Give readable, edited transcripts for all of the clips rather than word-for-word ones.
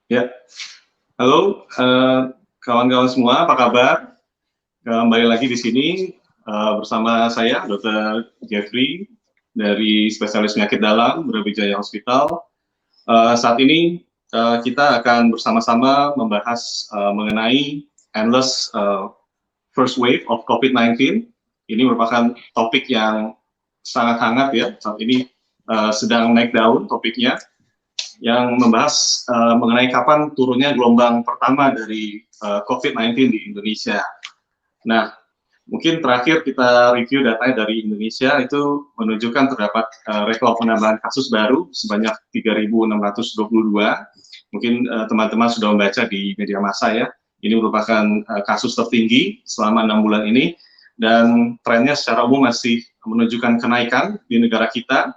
Ya, halo kawan-kawan semua, apa kabar? Kembali lagi di sini bersama saya, Dr. Jeffrey dari Spesialis Penyakit Dalam Brawijaya Hospital. Saat ini kita akan bersama-sama membahas mengenai endless first wave of COVID-19. Ini merupakan topik yang sangat hangat ya. Saat ini sedang naik daun topiknya, yang membahas mengenai kapan turunnya gelombang pertama dari COVID-19 di Indonesia. Nah, mungkin terakhir kita review datanya dari Indonesia itu menunjukkan terdapat rekor penambahan kasus baru sebanyak 3.622. Mungkin teman-teman sudah membaca di media massa ya. Ini merupakan kasus tertinggi selama 6 bulan ini, dan trennya secara umum masih menunjukkan kenaikan di negara kita,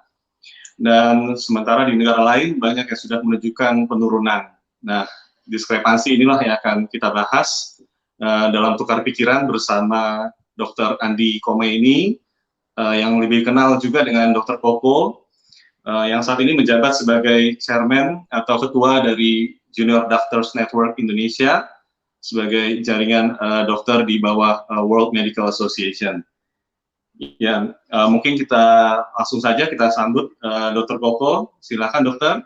dan sementara di negara lain banyak yang sudah menunjukkan penurunan. Nah, diskrepansi inilah yang akan kita bahas dalam tukar pikiran bersama Dr. Andi Khomeini, yang lebih kenal juga dengan Dr. Koko, yang saat ini menjabat sebagai chairman atau ketua dari Junior Doctors Network Indonesia, sebagai jaringan dokter di bawah World Medical Association. Ya, mungkin kita langsung saja kita sambut Dr. Koko. Silakan dokter.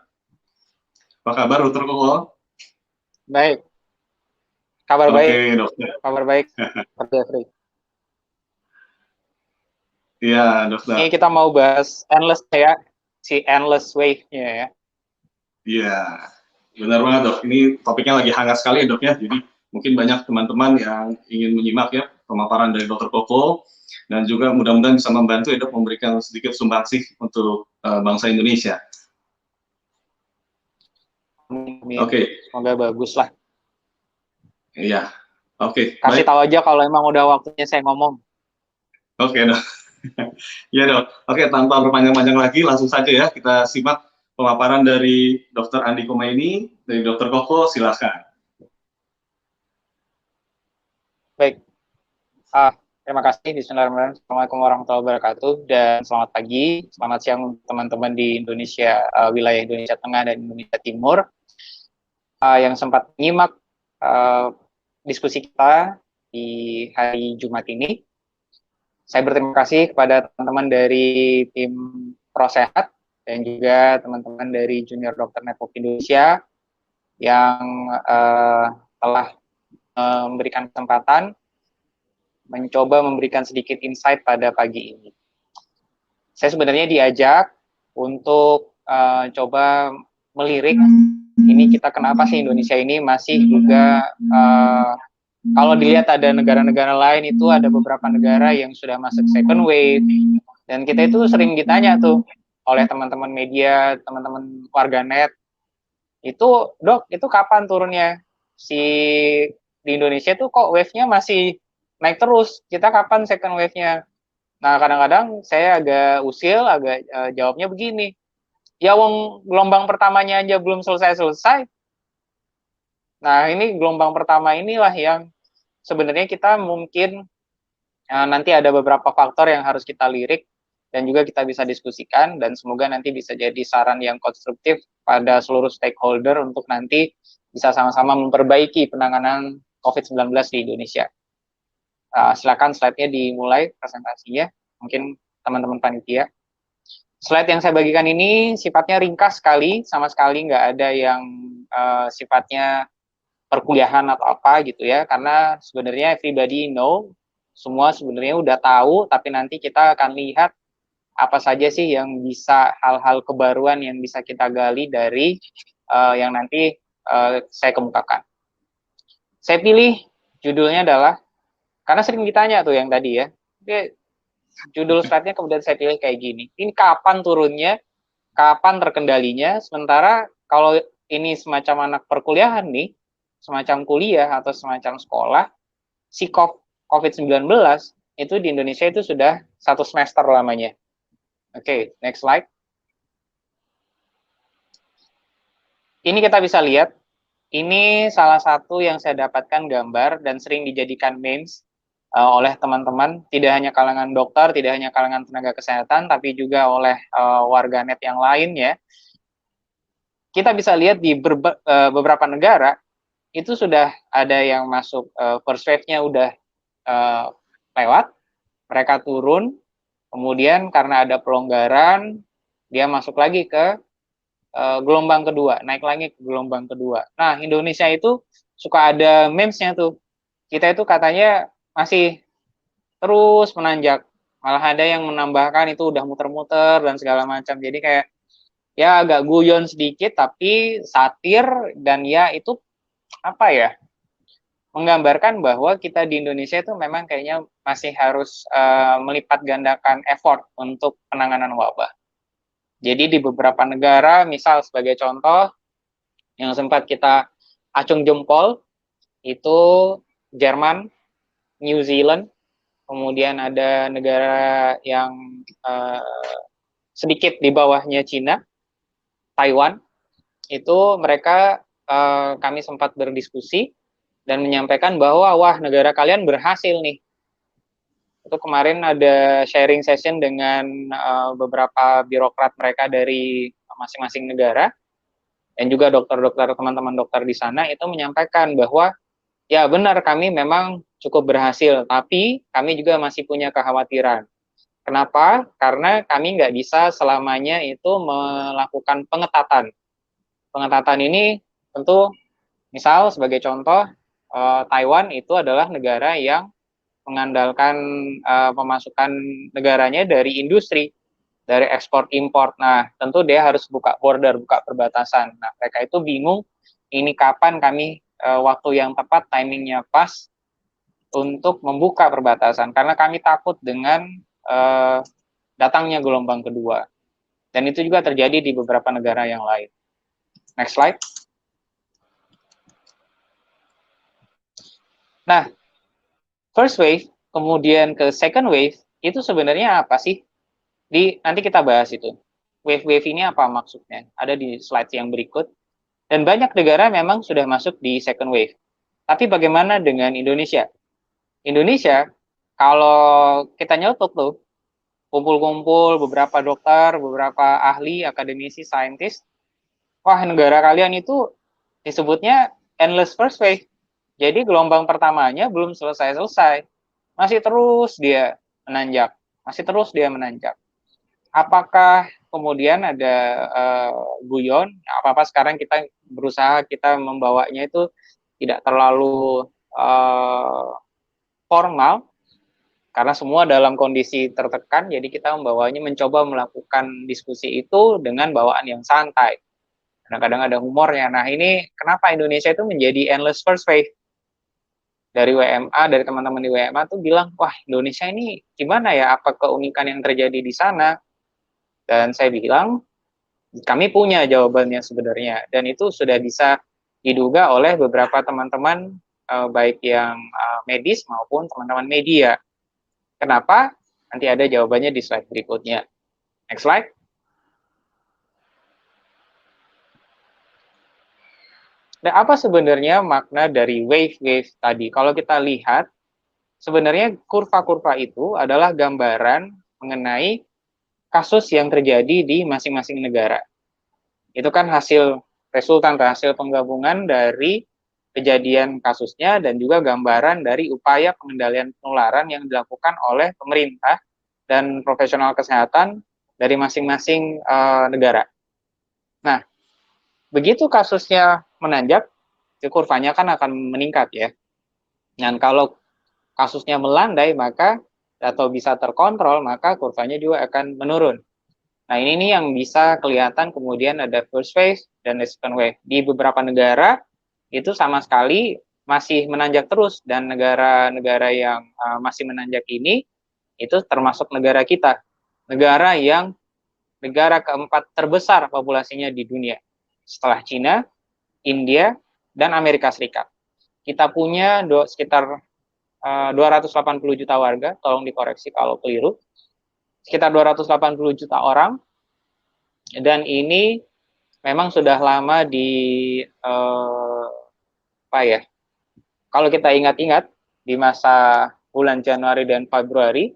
Apa kabar Dr. Koko? Baik, kabar baik, Oke dokter. kabar baik, Pak Jeffrey. Iya Ini dokter. kita mau bahas endless ya, si endless wave-nya ya. Iya, benar banget dok. Ini topiknya lagi hangat sekali ya dok ya. Jadi mungkin banyak teman-teman yang ingin menyimak ya pemaparan dari Dr. Koko, dan juga mudah-mudahan bisa membantu ya dok, memberikan sedikit sumbangsih untuk bangsa Indonesia. Amin. Oke, Semoga bagus lah. iya. Oke, Kasih baik. tahu aja kalau emang udah waktunya saya ngomong. Oke dok. Ya dok. Oke, tanpa berpanjang-panjang lagi, langsung saja ya kita simak pemaparan dari Dr. Andi Khomeini, dari Dr. Koko, silakan. Baik, terima kasih. Bismillahirrahmanirrahim. Assalamualaikum warahmatullahi wabarakatuh, dan selamat pagi, selamat siang teman-teman di Indonesia, wilayah Indonesia Tengah dan Indonesia Timur, yang sempat menyimak diskusi kita di hari Jumat ini. Saya berterima kasih kepada teman-teman dari tim ProSehat dan juga teman-teman dari Junior Doctor Network Indonesia yang telah memberikan kesempatan mencoba memberikan sedikit insight pada pagi ini. Saya sebenarnya diajak untuk coba melirik ini kita kenapa sih Indonesia ini masih juga kalau dilihat ada negara-negara lain itu ada beberapa negara yang sudah masuk second wave, dan kita itu sering ditanya tuh oleh teman-teman media, teman-teman warganet, itu dok, itu kapan turunnya? Si di Indonesia tuh kok wave-nya masih naik terus, kita kapan second wave-nya? Nah, kadang-kadang saya agak usil, agak jawabnya begini, ya wong gelombang pertamanya aja belum selesai-selesai. Nah, ini gelombang pertama inilah yang sebenarnya kita mungkin nanti ada beberapa faktor yang harus kita lirik dan juga kita bisa diskusikan, dan semoga nanti bisa jadi saran yang konstruktif pada seluruh stakeholder untuk nanti bisa sama-sama memperbaiki penanganan COVID-19 di Indonesia. Silakan slide-nya dimulai presentasinya, mungkin teman-teman panitia. Slide yang saya bagikan ini sifatnya ringkas sekali, sama sekali nggak ada yang sifatnya perkuliahan atau apa gitu ya, karena sebenarnya everybody know, semua sebenarnya udah tahu, tapi nanti kita akan lihat apa saja sih yang bisa, hal-hal kebaruan yang bisa kita gali dari yang nanti saya kemukakan. Saya pilih judulnya adalah, karena sering ditanya tuh yang tadi ya, judul slide-nya kemudian saya pilih kayak gini, ini kapan turunnya, kapan terkendalinya, sementara kalau ini semacam anak perkuliahan nih, semacam kuliah atau semacam sekolah, si COVID-19 itu di Indonesia itu sudah 1 semester lamanya. Oke, next slide. Ini kita bisa lihat, ini salah satu yang saya dapatkan gambar dan sering dijadikan memes oleh teman-teman, tidak hanya kalangan dokter, tidak hanya kalangan tenaga kesehatan, tapi juga oleh warganet yang lainnya. kita bisa lihat di beberapa negara itu sudah ada yang masuk first wave-nya udah lewat, mereka turun, kemudian karena ada pelonggaran, dia masuk lagi ke gelombang kedua, naik lagi ke gelombang kedua. Nah, Indonesia itu suka ada memes-nya tuh. Kita itu katanya masih terus menanjak. Malah ada yang menambahkan itu udah muter-muter dan segala macam. Jadi kayak ya agak guyon sedikit tapi satir dan ya itu apa ya? Menggambarkan bahwa kita di Indonesia itu memang kayaknya masih harus melipat gandakan effort untuk penanganan wabah. Jadi di beberapa negara, misal sebagai contoh, yang sempat kita acung jempol, itu Jerman, New Zealand, kemudian ada negara yang sedikit di bawahnya Cina, Taiwan, itu mereka kami sempat berdiskusi dan menyampaikan bahwa wah negara kalian berhasil nih. Itu kemarin ada sharing session dengan beberapa birokrat mereka dari masing-masing negara dan juga dokter-dokter teman-teman dokter di sana itu menyampaikan bahwa ya benar kami memang cukup berhasil, tapi kami juga masih punya kekhawatiran. Kenapa? Karena kami nggak bisa selamanya itu melakukan pengetatan. Pengetatan ini tentu misal sebagai contoh Taiwan itu adalah negara yang mengandalkan pemasukan negaranya dari industri, dari ekspor impor. Nah, tentu dia harus buka border, buka perbatasan. Nah, mereka itu bingung ini kapan kami waktu yang tepat, timingnya pas untuk membuka perbatasan karena kami takut dengan datangnya gelombang kedua. Dan itu juga terjadi di beberapa negara yang lain. Next slide. Nah, first wave, kemudian ke second wave, itu sebenarnya apa sih? Nanti kita bahas itu. Wave-wave ini apa maksudnya? Ada di slide yang berikut. Dan banyak negara memang sudah masuk di second wave. Tapi bagaimana dengan Indonesia? Indonesia, kalau kita nyelutuk tuh, kumpul-kumpul beberapa dokter, beberapa ahli, akademisi, saintis, wah negara kalian itu disebutnya endless first wave. Jadi gelombang pertamanya belum selesai-selesai. Masih terus dia menanjak. Masih terus dia menanjak. Apakah kemudian ada guyon? Apa-apa sekarang kita berusaha kita membawanya itu tidak terlalu formal, karena semua dalam kondisi tertekan, jadi kita membawanya mencoba melakukan diskusi itu dengan bawaan yang santai. Kadang-kadang ada humornya. Nah ini kenapa Indonesia itu menjadi endless first wave? Dari WMA, dari teman-teman di WMA tuh bilang, wah Indonesia ini gimana ya, apa keunikan yang terjadi di sana? Dan saya bilang, kami punya jawabannya sebenarnya, dan itu sudah bisa diduga oleh beberapa teman-teman, baik yang medis maupun teman-teman media. Kenapa? Nanti ada jawabannya di slide berikutnya. Next slide. Dan apa sebenarnya makna dari wave-wave tadi? Kalau kita lihat, sebenarnya kurva-kurva itu adalah gambaran mengenai kasus yang terjadi di masing-masing negara. Itu kan resultan hasil penggabungan dari kejadian kasusnya dan juga gambaran dari upaya pengendalian penularan yang dilakukan oleh pemerintah dan profesional kesehatan dari masing-masing negara. Nah, begitu kasusnya menanjak, kurvanya kan akan meningkat ya. Dan kalau kasusnya melandai maka atau bisa terkontrol, maka kurvanya juga akan menurun. Nah, ini nih yang bisa kelihatan kemudian ada first wave dan second wave. Di beberapa negara itu sama sekali masih menanjak terus, dan negara-negara yang masih menanjak ini itu termasuk negara kita. Negara keempat terbesar populasinya di dunia. Setelah Cina, India, dan Amerika Serikat. Kita punya sekitar 280 juta warga, tolong dikoreksi kalau keliru. Sekitar 280 juta orang, dan ini memang sudah lama apa ya, kalau kita ingat-ingat di masa bulan Januari dan Februari,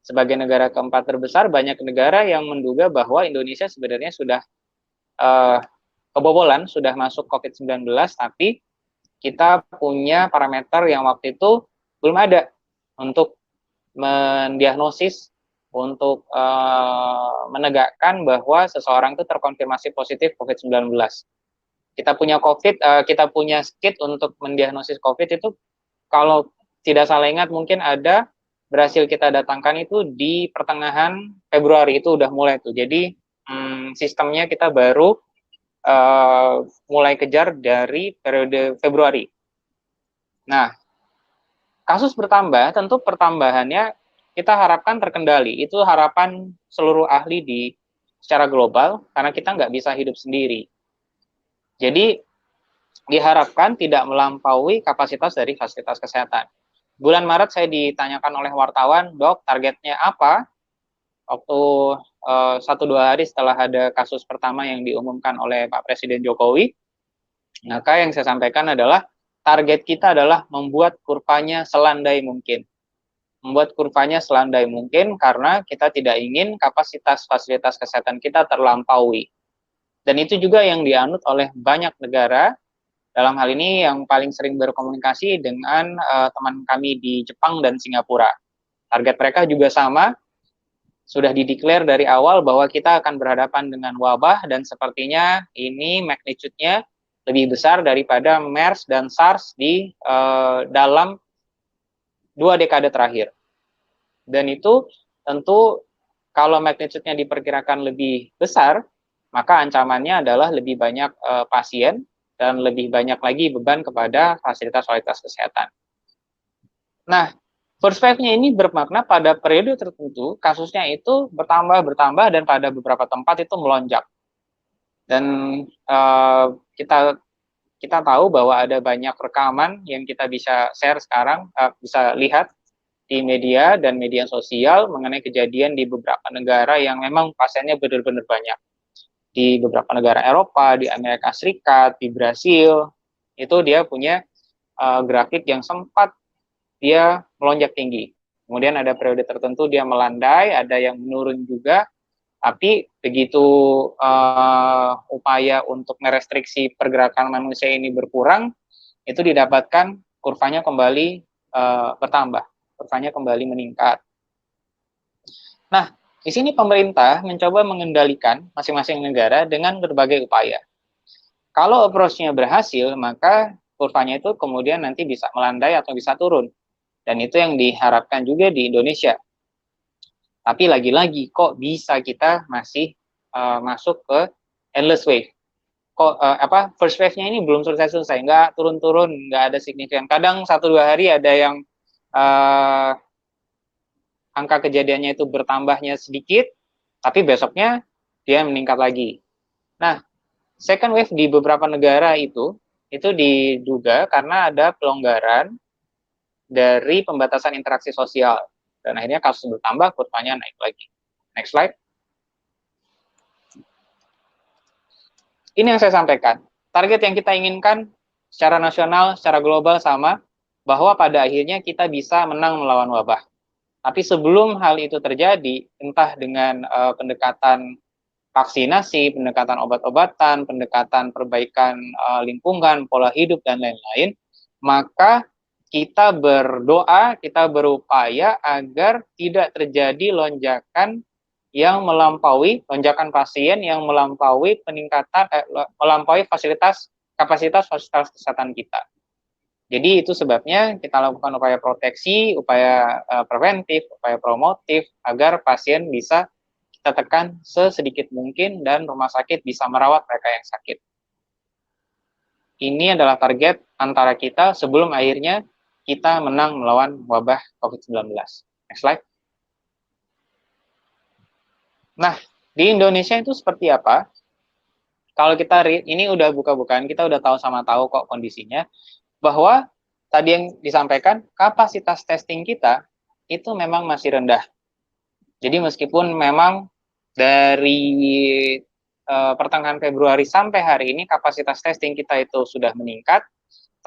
sebagai negara keempat terbesar, banyak negara yang menduga bahwa Indonesia sebenarnya sudah kebobolan, sudah masuk COVID-19, tapi kita punya parameter yang waktu itu belum ada untuk mendiagnosis, untuk menegakkan bahwa seseorang itu terkonfirmasi positif COVID-19. Kita punya kita punya kit untuk mendiagnosis COVID itu, kalau tidak salah ingat mungkin ada berhasil kita datangkan itu di pertengahan Februari, itu udah mulai tuh. Jadi sistemnya kita baru mulai kejar dari periode Februari. Nah, kasus bertambah, tentu pertambahannya kita harapkan terkendali. Itu harapan seluruh ahli secara global, karena kita nggak bisa hidup sendiri. Jadi diharapkan tidak melampaui kapasitas dari fasilitas kesehatan. Bulan Maret saya ditanyakan oleh wartawan, dok, targetnya apa? Waktu 1-2 hari setelah ada kasus pertama yang diumumkan oleh Pak Presiden Jokowi, maka yang saya sampaikan adalah target kita adalah membuat kurvanya selandai mungkin. Membuat kurvanya selandai mungkin karena kita tidak ingin kapasitas fasilitas kesehatan kita terlampaui. Dan itu juga yang dianut oleh banyak negara. Dalam hal ini yang paling sering berkomunikasi dengan teman kami di Jepang dan Singapura. Target mereka juga sama, sudah dideklar dari awal bahwa kita akan berhadapan dengan wabah, dan sepertinya ini magnitude-nya lebih besar daripada MERS dan SARS di dalam 2 dekade terakhir. Dan itu tentu kalau magnitude-nya diperkirakan lebih besar, maka ancamannya adalah lebih banyak pasien dan lebih banyak lagi beban kepada fasilitas-fasilitas kesehatan. Nah, first wave-nya ini bermakna pada periode tertentu kasusnya itu bertambah dan pada beberapa tempat itu melonjak. Dan kita tahu bahwa ada banyak rekaman yang kita bisa share sekarang, bisa lihat di media dan media sosial mengenai kejadian di beberapa negara yang memang pasiennya benar-benar banyak. Di beberapa negara Eropa, di Amerika Serikat, di Brasil, itu dia punya grafik yang sempat dia melonjak tinggi. Kemudian ada periode tertentu dia melandai, ada yang menurun juga, tapi begitu upaya untuk merestriksi pergerakan manusia ini berkurang, itu didapatkan kurvanya kembali bertambah, kurvanya kembali meningkat. Nah, di sini pemerintah mencoba mengendalikan masing-masing negara dengan berbagai upaya. Kalau approach-nya berhasil, maka kurvanya itu kemudian nanti bisa melandai atau bisa turun. Dan itu yang diharapkan juga di Indonesia. Tapi lagi-lagi, kok bisa kita masih masuk ke endless wave? Kok first wave-nya ini belum selesai-selesai, nggak turun-turun, nggak ada signifikan. Kadang 1-2 hari ada yang angka kejadiannya itu bertambahnya sedikit, tapi besoknya dia meningkat lagi. Nah, second wave di beberapa negara itu diduga karena ada pelonggaran dari pembatasan interaksi sosial. Dan akhirnya kasus bertambah, kurvanya naik lagi. Next slide. Ini yang saya sampaikan. Target yang kita inginkan secara nasional, secara global sama, bahwa pada akhirnya kita bisa menang melawan wabah. Tapi sebelum hal itu terjadi, entah dengan pendekatan vaksinasi, pendekatan obat-obatan, pendekatan perbaikan lingkungan, pola hidup, dan lain-lain, maka kita berdoa, kita berupaya agar tidak terjadi lonjakan yang melampaui, lonjakan pasien yang melampaui peningkatan, melampaui kapasitas fasilitas kesehatan kita. Jadi itu sebabnya kita lakukan upaya proteksi, upaya preventif, upaya promotif, agar pasien bisa kita tekan sesedikit mungkin dan rumah sakit bisa merawat mereka yang sakit. Ini adalah target antara kita sebelum akhirnya kita menang melawan wabah COVID-19. Next slide. Nah, di Indonesia itu seperti apa? Kalau kita ini udah buka-bukaan, kita udah tahu kok kondisinya, bahwa tadi yang disampaikan, kapasitas testing kita itu memang masih rendah. Jadi meskipun memang dari pertengahan Februari sampai hari ini kapasitas testing kita itu sudah meningkat,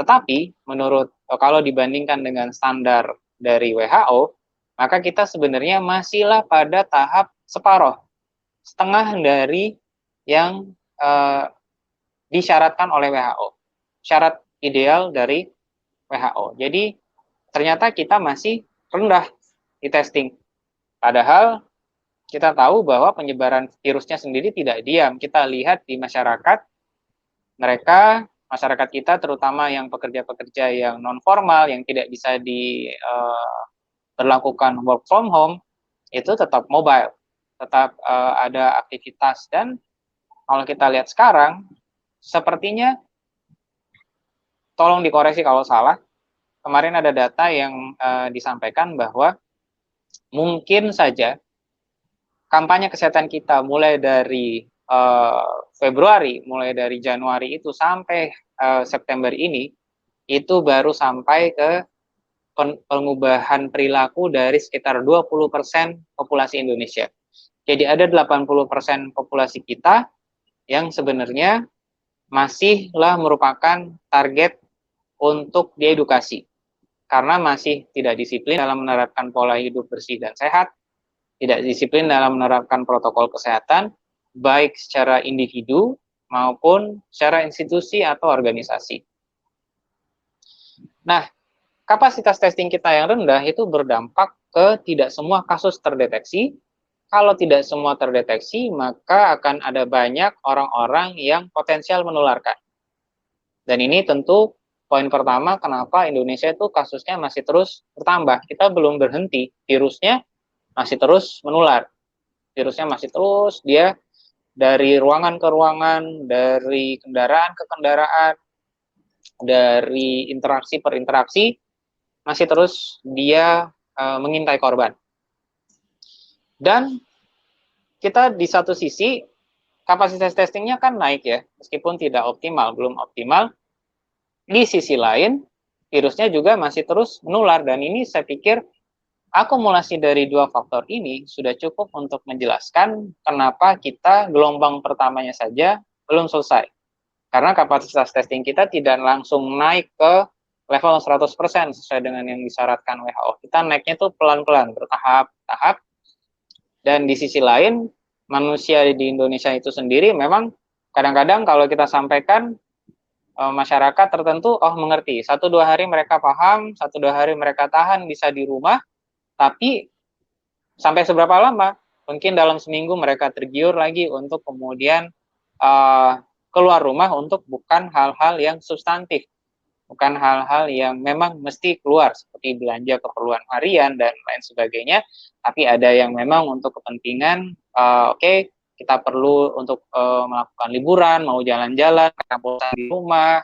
tetapi menurut kalau dibandingkan dengan standar dari WHO, maka kita sebenarnya masihlah pada tahap separuh, setengah dari yang disyaratkan oleh WHO. Syarat ideal dari WHO. Jadi ternyata kita masih rendah di testing. Padahal kita tahu bahwa penyebaran virusnya sendiri tidak diam. Kita lihat di masyarakat, masyarakat kita terutama yang pekerja-pekerja yang non formal, yang tidak bisa berlakukan work from home, itu tetap mobile, tetap ada aktivitas. Dan kalau kita lihat sekarang, sepertinya, tolong dikoreksi kalau salah, kemarin ada data yang disampaikan bahwa mungkin saja kampanye kesehatan kita mulai dari Februari, mulai dari Januari itu sampai September ini, itu baru sampai ke pengubahan perilaku dari sekitar 20% populasi Indonesia. Jadi ada 80% populasi kita yang sebenarnya masihlah merupakan target untuk diedukasi. Karena masih tidak disiplin dalam menerapkan pola hidup bersih dan sehat, tidak disiplin dalam menerapkan protokol kesehatan, baik secara individu maupun secara institusi atau organisasi. Nah, kapasitas testing kita yang rendah itu berdampak ke tidak semua kasus terdeteksi. Kalau tidak semua terdeteksi, maka akan ada banyak orang-orang yang potensial menularkan. Dan ini tentu poin pertama kenapa Indonesia itu kasusnya masih terus bertambah. Kita belum berhenti, virusnya masih terus menular. Virusnya masih terus, dia dari ruangan ke ruangan, dari kendaraan ke kendaraan, dari interaksi per interaksi, masih terus dia mengintai korban. Dan kita di satu sisi, kapasitas testingnya kan naik ya, meskipun tidak optimal, belum optimal. Di sisi lain, virusnya juga masih terus menular, dan ini saya pikir akumulasi dari dua faktor ini sudah cukup untuk menjelaskan kenapa kita gelombang pertamanya saja belum selesai. Karena kapasitas testing kita tidak langsung naik ke level 100% sesuai dengan yang disyaratkan WHO. Kita naiknya itu pelan-pelan, bertahap-tahap. Dan di sisi lain, manusia di Indonesia itu sendiri memang kadang-kadang kalau kita sampaikan, masyarakat tertentu, oh mengerti, 1-2 hari mereka paham, 1-2 hari mereka tahan bisa di rumah, tapi sampai seberapa lama? Mungkin dalam seminggu mereka tergiur lagi untuk kemudian keluar rumah untuk bukan hal-hal yang substantif, bukan hal-hal yang memang mesti keluar, seperti belanja keperluan harian dan lain sebagainya, tapi ada yang memang untuk kepentingan, oke, kita perlu untuk melakukan liburan, mau jalan-jalan, karena bosan di rumah,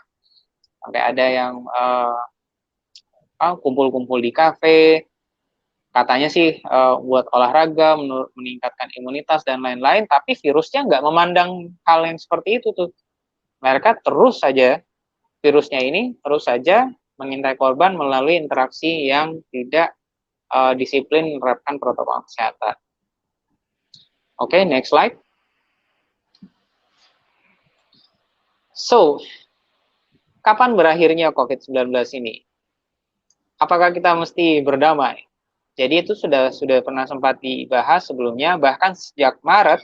sampai ada yang kumpul-kumpul di kafe, katanya sih buat olahraga, meningkatkan imunitas dan lain-lain, tapi virusnya nggak memandang hal yang seperti itu tuh. Mereka terus saja, virusnya ini terus saja mengintai korban melalui interaksi yang tidak disiplin menerapkan protokol kesehatan. Oke, next slide. So, kapan berakhirnya COVID-19 ini? Apakah kita mesti berdamai? Jadi itu sudah pernah sempat dibahas sebelumnya, bahkan sejak Maret,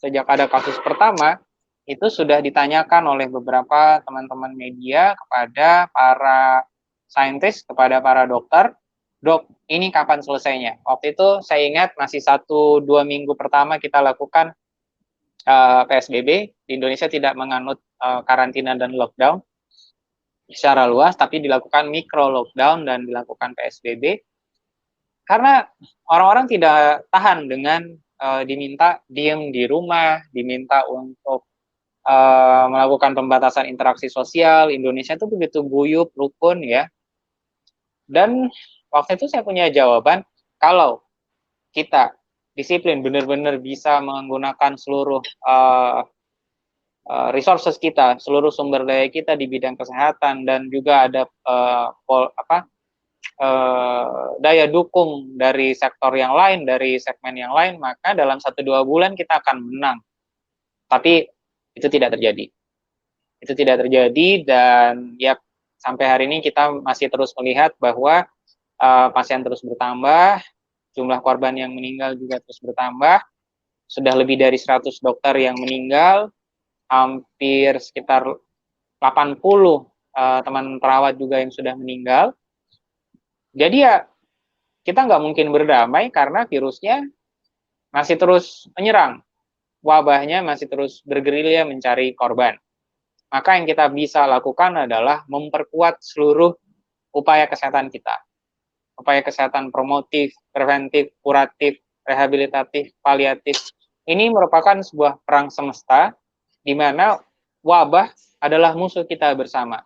sejak ada kasus pertama, itu sudah ditanyakan oleh beberapa teman-teman media kepada para saintis, kepada para dokter, dok, ini kapan selesainya? Waktu itu saya ingat masih 1-2 minggu pertama kita lakukan PSBB, di Indonesia tidak menganut karantina dan lockdown secara luas, tapi dilakukan micro lockdown dan dilakukan PSBB, karena orang-orang tidak tahan dengan diminta diem di rumah, diminta untuk melakukan pembatasan interaksi sosial. Indonesia itu begitu guyup, rukun ya. Dan waktu itu saya punya jawaban, kalau kita disiplin, benar-benar bisa menggunakan seluruh resources kita, seluruh sumber daya kita di bidang kesehatan, dan juga ada daya dukung dari sektor yang lain, dari segmen yang lain, maka dalam 1-2 bulan kita akan menang. Tapi itu tidak terjadi. Itu tidak terjadi, dan ya sampai hari ini kita masih terus melihat bahwa pasien terus bertambah, jumlah korban yang meninggal juga terus bertambah, sudah lebih dari 100 dokter yang meninggal, hampir sekitar 80 teman perawat juga yang sudah meninggal. Jadi ya kita nggak mungkin berdamai karena virusnya masih terus menyerang, wabahnya masih terus bergerilya mencari korban. Maka yang kita bisa lakukan adalah memperkuat seluruh upaya kesehatan kita. Upaya kesehatan promotif, preventif, kuratif, rehabilitatif, paliatif. Ini merupakan sebuah perang semesta di mana wabah adalah musuh kita bersama.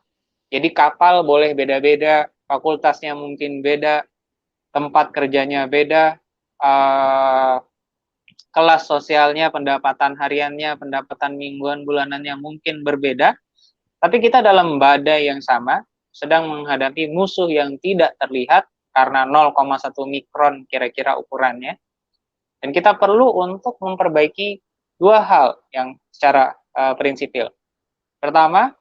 Jadi kapal boleh beda-beda, fakultasnya mungkin beda, tempat kerjanya beda, kelas sosialnya, pendapatan hariannya, pendapatan mingguan, bulanannya mungkin berbeda, tapi kita dalam badai yang sama, sedang menghadapi musuh yang tidak terlihat karena 0,1 mikron kira-kira ukurannya, dan kita perlu untuk memperbaiki dua hal yang secara prinsipil. Pertama,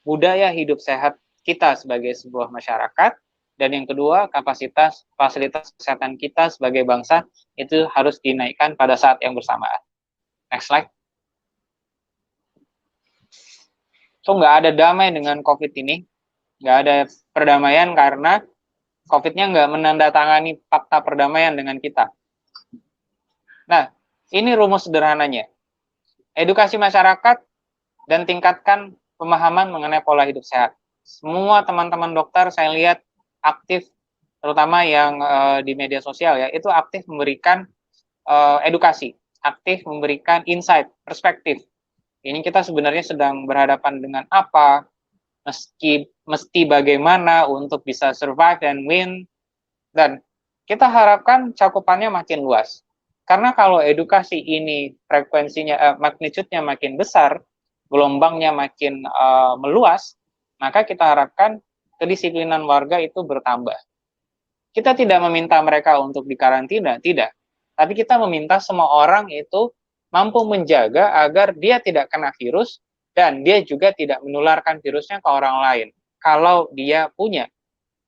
budaya hidup sehat kita sebagai sebuah masyarakat, dan yang kedua, kapasitas fasilitas kesehatan kita sebagai bangsa itu harus dinaikkan pada saat yang bersamaan. Next slide. So, nggak ada damai dengan COVID ini, nggak ada perdamaian karena COVID-nya nggak menandatangani fakta perdamaian dengan kita. Nah, ini rumus sederhananya. Edukasi masyarakat dan tingkatkan pemahaman mengenai pola hidup sehat. Semua teman-teman dokter saya lihat aktif, terutama yang di media sosial ya, itu aktif memberikan edukasi, aktif memberikan insight, perspektif. Ini kita sebenarnya sedang berhadapan dengan apa, mesti bagaimana untuk bisa survive dan win, dan kita harapkan cakupannya makin luas. Karena kalau edukasi ini frekuensinya, magnitude-nya makin besar, gelombangnya makin meluas, maka kita harapkan kedisiplinan warga itu bertambah. Kita tidak meminta mereka untuk dikarantina, tidak. Tapi kita meminta semua orang itu mampu menjaga agar dia tidak kena virus dan dia juga tidak menularkan virusnya ke orang lain kalau dia punya.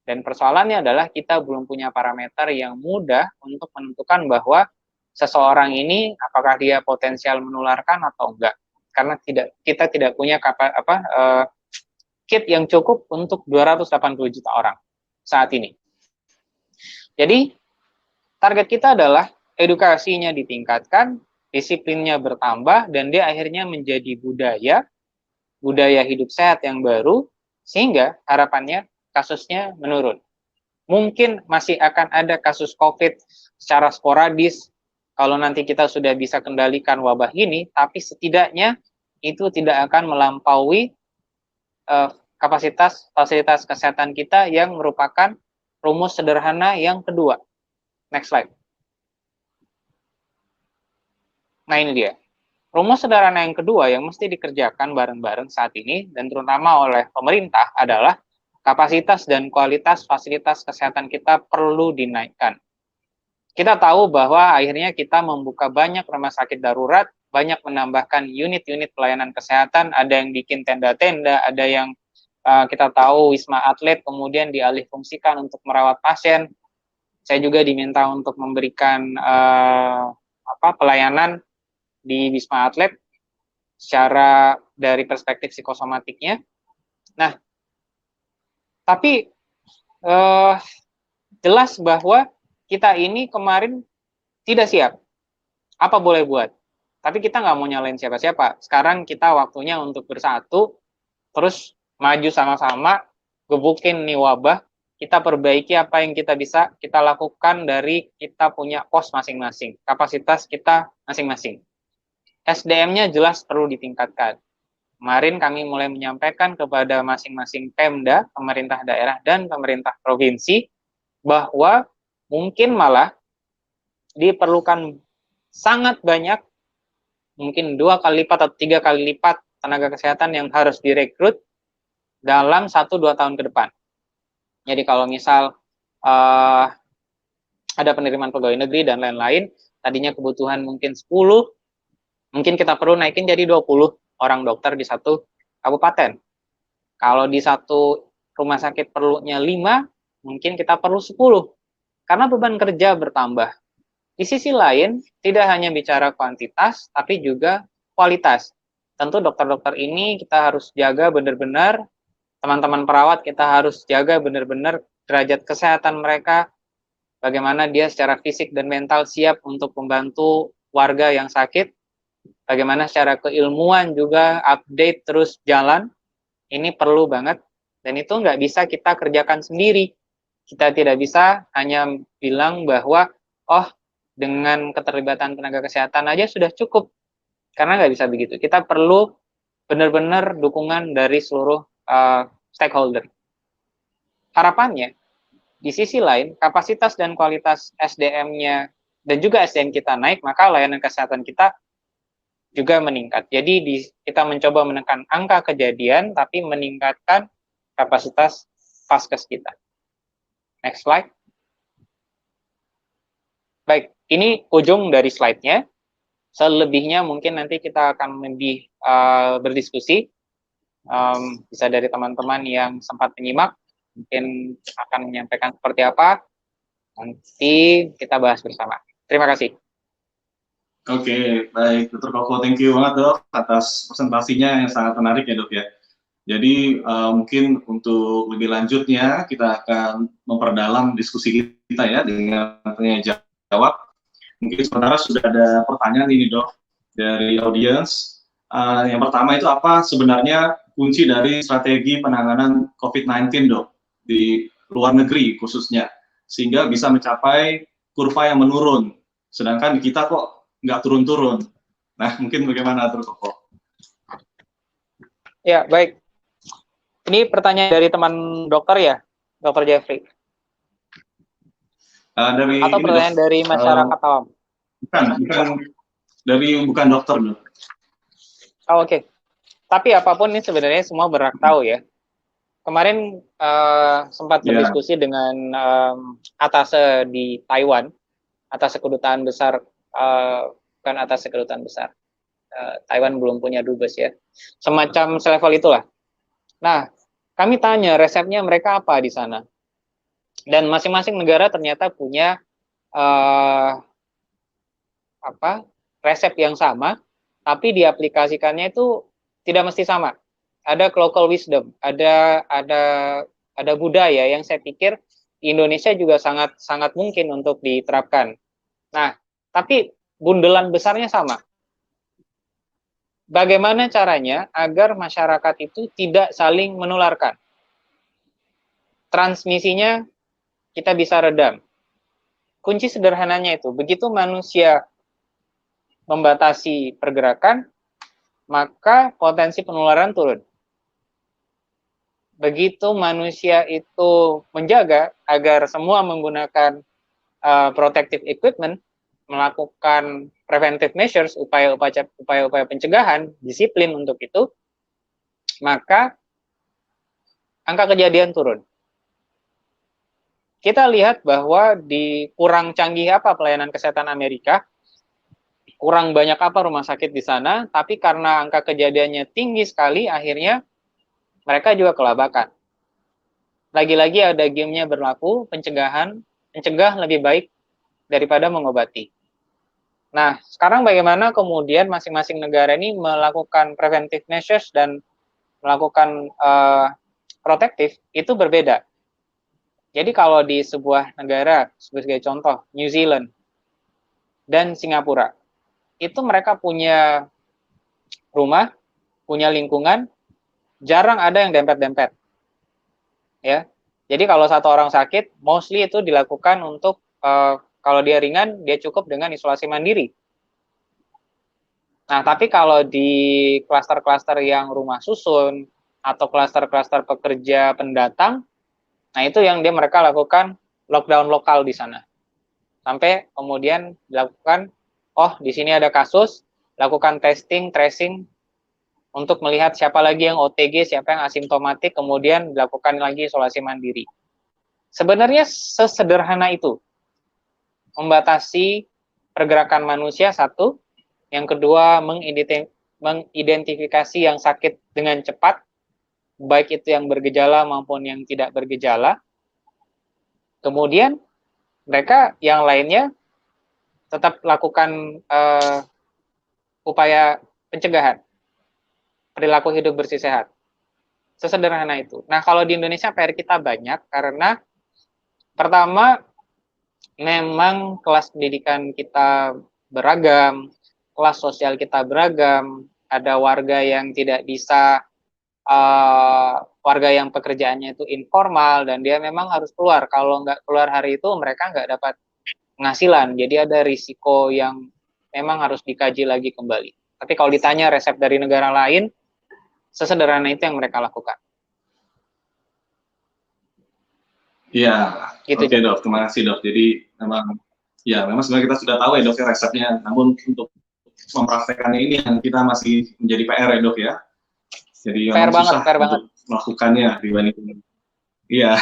Dan persoalannya adalah kita belum punya parameter yang mudah untuk menentukan bahwa seseorang ini apakah dia potensial menularkan atau enggak. Karena kita tidak punya kit yang cukup untuk 280 juta orang saat ini. Jadi target kita adalah edukasinya ditingkatkan, disiplinnya bertambah, dan dia akhirnya menjadi budaya hidup sehat yang baru, sehingga harapannya kasusnya menurun. Mungkin masih akan ada kasus COVID secara sporadis kalau nanti kita sudah bisa kendalikan wabah ini, tapi setidaknya itu tidak akan melampaui kapasitas fasilitas kesehatan kita yang merupakan rumus sederhana yang kedua. Next slide. Nah, ini dia. Rumus sederhana yang kedua yang mesti dikerjakan bareng-bareng saat ini, dan terutama oleh pemerintah, adalah kapasitas dan kualitas fasilitas kesehatan kita perlu dinaikkan. Kita tahu bahwa akhirnya kita membuka banyak rumah sakit darurat, banyak menambahkan unit-unit pelayanan kesehatan, ada yang bikin tenda-tenda, ada yang kita tahu Wisma Atlet kemudian dialihfungsikan untuk merawat pasien. Saya juga diminta untuk memberikan pelayanan di Wisma Atlet secara dari perspektif psikosomatiknya. Nah, tapi jelas bahwa kita ini kemarin tidak siap. Apa boleh buat? Tapi kita nggak mau nyalain siapa-siapa. Sekarang kita waktunya untuk bersatu, terus maju sama-sama, gebukin nih wabah, kita perbaiki apa yang kita bisa, kita lakukan dari kita punya pos masing-masing, kapasitas kita masing-masing. SDM-nya jelas perlu ditingkatkan. Kemarin kami mulai menyampaikan kepada masing-masing Pemda, pemerintah daerah, dan pemerintah provinsi, bahwa mungkin malah diperlukan sangat banyak, mungkin 2 kali lipat atau 3 kali lipat tenaga kesehatan yang harus direkrut dalam 1-2 tahun ke depan. Jadi kalau misal ada penerimaan pegawai negeri dan lain-lain, tadinya kebutuhan mungkin 10, mungkin kita perlu naikin jadi 20 orang dokter di satu kabupaten. Kalau di satu rumah sakit perlunya 5, mungkin kita perlu 10, karena beban kerja bertambah. Di sisi lain, tidak hanya bicara kuantitas, tapi juga kualitas. Tentu dokter-dokter ini kita harus jaga benar-benar, teman-teman perawat kita harus jaga benar-benar derajat kesehatan mereka, bagaimana dia secara fisik dan mental siap untuk membantu warga yang sakit, bagaimana secara keilmuan juga update terus jalan, ini perlu banget, dan itu nggak bisa kita kerjakan sendiri. Kita tidak bisa hanya bilang bahwa, oh, dengan keterlibatan tenaga kesehatan aja sudah cukup, karena nggak bisa begitu. Kita perlu benar-benar dukungan dari seluruh stakeholder. Harapannya, di sisi lain, kapasitas dan kualitas SDM-nya dan juga SDM kita naik, maka layanan kesehatan kita juga meningkat. Jadi kita mencoba menekan angka kejadian, tapi meningkatkan kapasitas vaskes kita. Next slide. Baik, ini ujung dari slide-nya. Selebihnya mungkin nanti kita akan lebih berdiskusi. Bisa dari teman-teman yang sempat menyimak, mungkin akan menyampaikan seperti apa. Nanti kita bahas bersama. Terima kasih. Oke, baik, Dr. Koko, thank you banget dok atas presentasinya yang sangat menarik ya dok ya. Jadi mungkin untuk lebih lanjutnya kita akan memperdalam diskusi kita ya dengan tanya jawab. Mungkin sebenarnya sudah ada pertanyaan ini dok dari audiens. Yang pertama itu apa sebenarnya kunci dari strategi penanganan COVID-19 dok di luar negeri khususnya sehingga bisa mencapai kurva yang menurun. Sedangkan di kita kok nggak turun-turun. Nah mungkin bagaimana Dr. Koko? Ya baik. Ini pertanyaan dari teman dokter ya, Dr. Jeffrey? Atau pertanyaan dari masyarakat awam? Bukan dokter. Oh, oke. Tapi apapun ini sebenarnya semua berhak tahu ya. Kemarin sempat berdiskusi dengan atase di Taiwan, atase kedutaan besar, bukan atase kedutaan besar. Taiwan belum punya dubes ya. Semacam selevel itulah. Nah, kami tanya resepnya mereka apa di sana. Dan masing-masing negara ternyata punya resep yang sama, tapi diaplikasikannya itu tidak mesti sama. Ada local wisdom, ada budaya yang saya pikir di Indonesia juga sangat mungkin untuk diterapkan. Nah, tapi bundelan besarnya sama. Bagaimana caranya agar masyarakat itu tidak saling menularkan? Transmisinya kita bisa redam. Kunci sederhananya itu, begitu manusia membatasi pergerakan, maka potensi penularan turun. Begitu manusia itu menjaga agar semua menggunakan protective equipment, melakukan preventive measures, upaya-upaya pencegahan, disiplin untuk itu, maka angka kejadian turun. Kita lihat bahwa di kurang canggih apa pelayanan kesehatan Amerika, kurang banyak apa rumah sakit di sana, tapi karena angka kejadiannya tinggi sekali, akhirnya mereka juga kelabakan. Lagi-lagi ada gamenya berlaku, mencegah lebih baik daripada mengobati. Nah, sekarang bagaimana kemudian masing-masing negara ini melakukan preventive measures dan melakukan protektif, itu berbeda. Jadi kalau di sebuah negara, sebagai contoh, New Zealand dan Singapura, itu mereka punya rumah, punya lingkungan, jarang ada yang dempet-dempet. Ya, jadi kalau satu orang sakit, mostly itu dilakukan untuk kalau dia ringan, dia cukup dengan isolasi mandiri. Nah, tapi kalau di klaster-klaster yang rumah susun atau klaster-klaster pekerja pendatang, nah itu yang mereka lakukan lockdown lokal di sana. Sampai kemudian dilakukan, oh di sini ada kasus, lakukan testing, tracing, untuk melihat siapa lagi yang OTG, siapa yang asimptomatik, kemudian dilakukan lagi isolasi mandiri. Sebenarnya sesederhana itu. Membatasi pergerakan manusia, satu. Yang kedua, mengidentifikasi yang sakit dengan cepat, baik itu yang bergejala maupun yang tidak bergejala. Kemudian, mereka yang lainnya tetap lakukan upaya pencegahan, perilaku hidup bersih sehat. Sesederhana itu. Nah, kalau di Indonesia PR kita banyak karena pertama memang kelas pendidikan kita beragam, kelas sosial kita beragam, ada warga yang tidak bisa warga yang pekerjaannya itu informal dan dia memang harus keluar. Kalau nggak keluar hari itu mereka nggak dapat penghasilan. Jadi ada risiko yang memang harus dikaji lagi kembali. Tapi kalau ditanya resep dari negara lain, sesederhana itu yang mereka lakukan. Iya, Gitu, oke dok, terima kasih dok. Jadi memang sebenarnya kita sudah tahu ya dok ya resepnya. Namun untuk mempraktekannya ini yang kita masih menjadi PR ya dok ya. Jadi memang susah untuk melakukannya dibanding. Iya.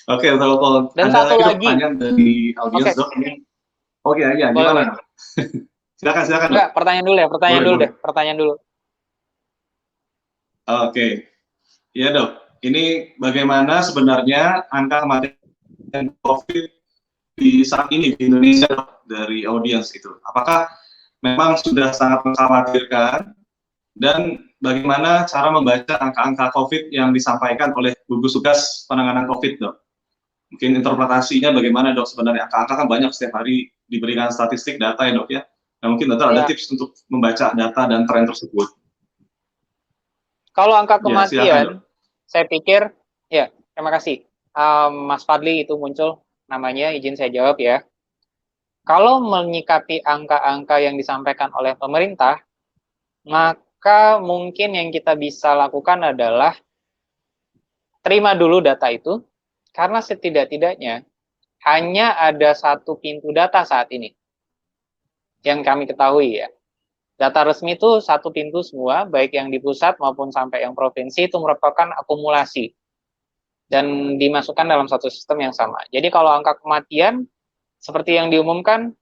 Oke, kalau dan ada satu lagi dok, lagi pertanyaan dari audiens dok ini. Oke, ya, gimana? Silakan dok. Enggak, pertanyaan dulu ya, pertanyaan dulu. Oke, iya dok. Ini bagaimana sebenarnya angka kematian COVID di saat ini di Indonesia dok, dari audiens itu? Apakah memang sudah sangat mengkhawatirkan? Dan bagaimana cara membaca angka-angka COVID yang disampaikan oleh gugus tugas penanganan COVID dok? Mungkin interpretasinya bagaimana dok sebenarnya? Angka-angka kan banyak setiap hari diberikan statistik data ya dok ya. Nah mungkin dokter ada tips untuk membaca data dan tren tersebut. Kalau angka kematian, saya pikir, ya terima kasih. Mas Fadli itu muncul namanya, izin saya jawab ya. Kalau menyikapi angka-angka yang disampaikan oleh pemerintah, maka mungkin yang kita bisa lakukan adalah terima dulu data itu, karena setidak-tidaknya hanya ada satu pintu data saat ini yang kami ketahui ya. Data resmi itu satu pintu semua, baik yang di pusat maupun sampai yang provinsi, itu merupakan akumulasi dan dimasukkan dalam satu sistem yang sama. Jadi kalau angka kematian seperti yang diumumkan,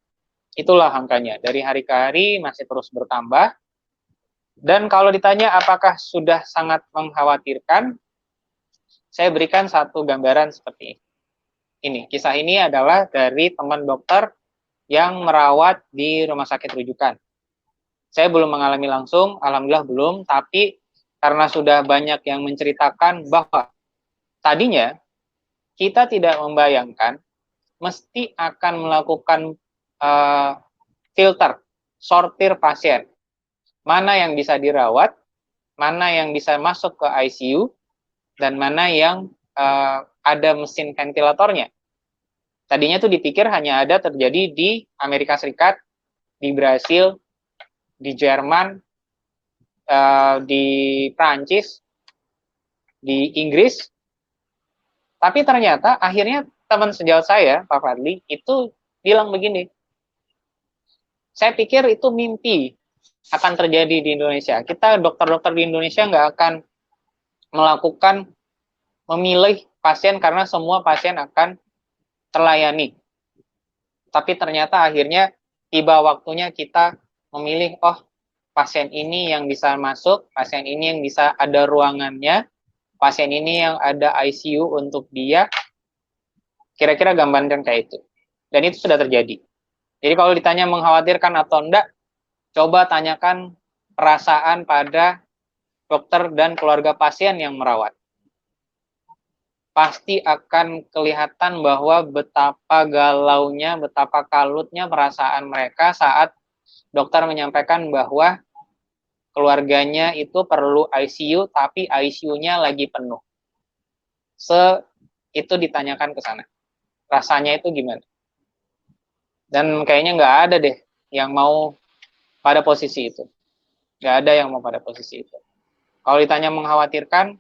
itulah angkanya. Dari hari ke hari masih terus bertambah. Dan kalau ditanya apakah sudah sangat mengkhawatirkan, saya berikan satu gambaran seperti ini. Kisah ini adalah dari teman dokter yang merawat di rumah sakit rujukan. Saya belum mengalami langsung, alhamdulillah belum, tapi karena sudah banyak yang menceritakan bahwa tadinya kita tidak membayangkan mesti akan melakukan filter, sortir pasien. Mana yang bisa dirawat, mana yang bisa masuk ke ICU, dan mana yang ada mesin ventilatornya. Tadinya tuh dipikir hanya ada terjadi di Amerika Serikat, di Brasil, di Jerman, di Prancis, di Inggris. Tapi ternyata akhirnya teman sejawat saya, Pak Fadli, itu bilang begini, saya pikir itu mimpi akan terjadi di Indonesia. Kita dokter-dokter di Indonesia nggak akan melakukan memilih pasien karena semua pasien akan terlayani. Tapi ternyata akhirnya tiba waktunya kita memilih, oh pasien ini yang bisa masuk, pasien ini yang bisa ada ruangannya, pasien ini yang ada ICU untuk dia, kira-kira gambaran kayak itu. Dan itu sudah terjadi. Jadi kalau ditanya mengkhawatirkan atau enggak, coba tanyakan perasaan pada dokter dan keluarga pasien yang merawat. Pasti akan kelihatan bahwa betapa galaunya, betapa kalutnya perasaan mereka saat dokter menyampaikan bahwa keluarganya itu perlu ICU, tapi ICU-nya lagi penuh. Itu ditanyakan ke sana. Rasanya itu gimana? Dan kayaknya nggak ada deh yang mau pada posisi itu. Nggak ada yang mau pada posisi itu. Kalau ditanya mengkhawatirkan,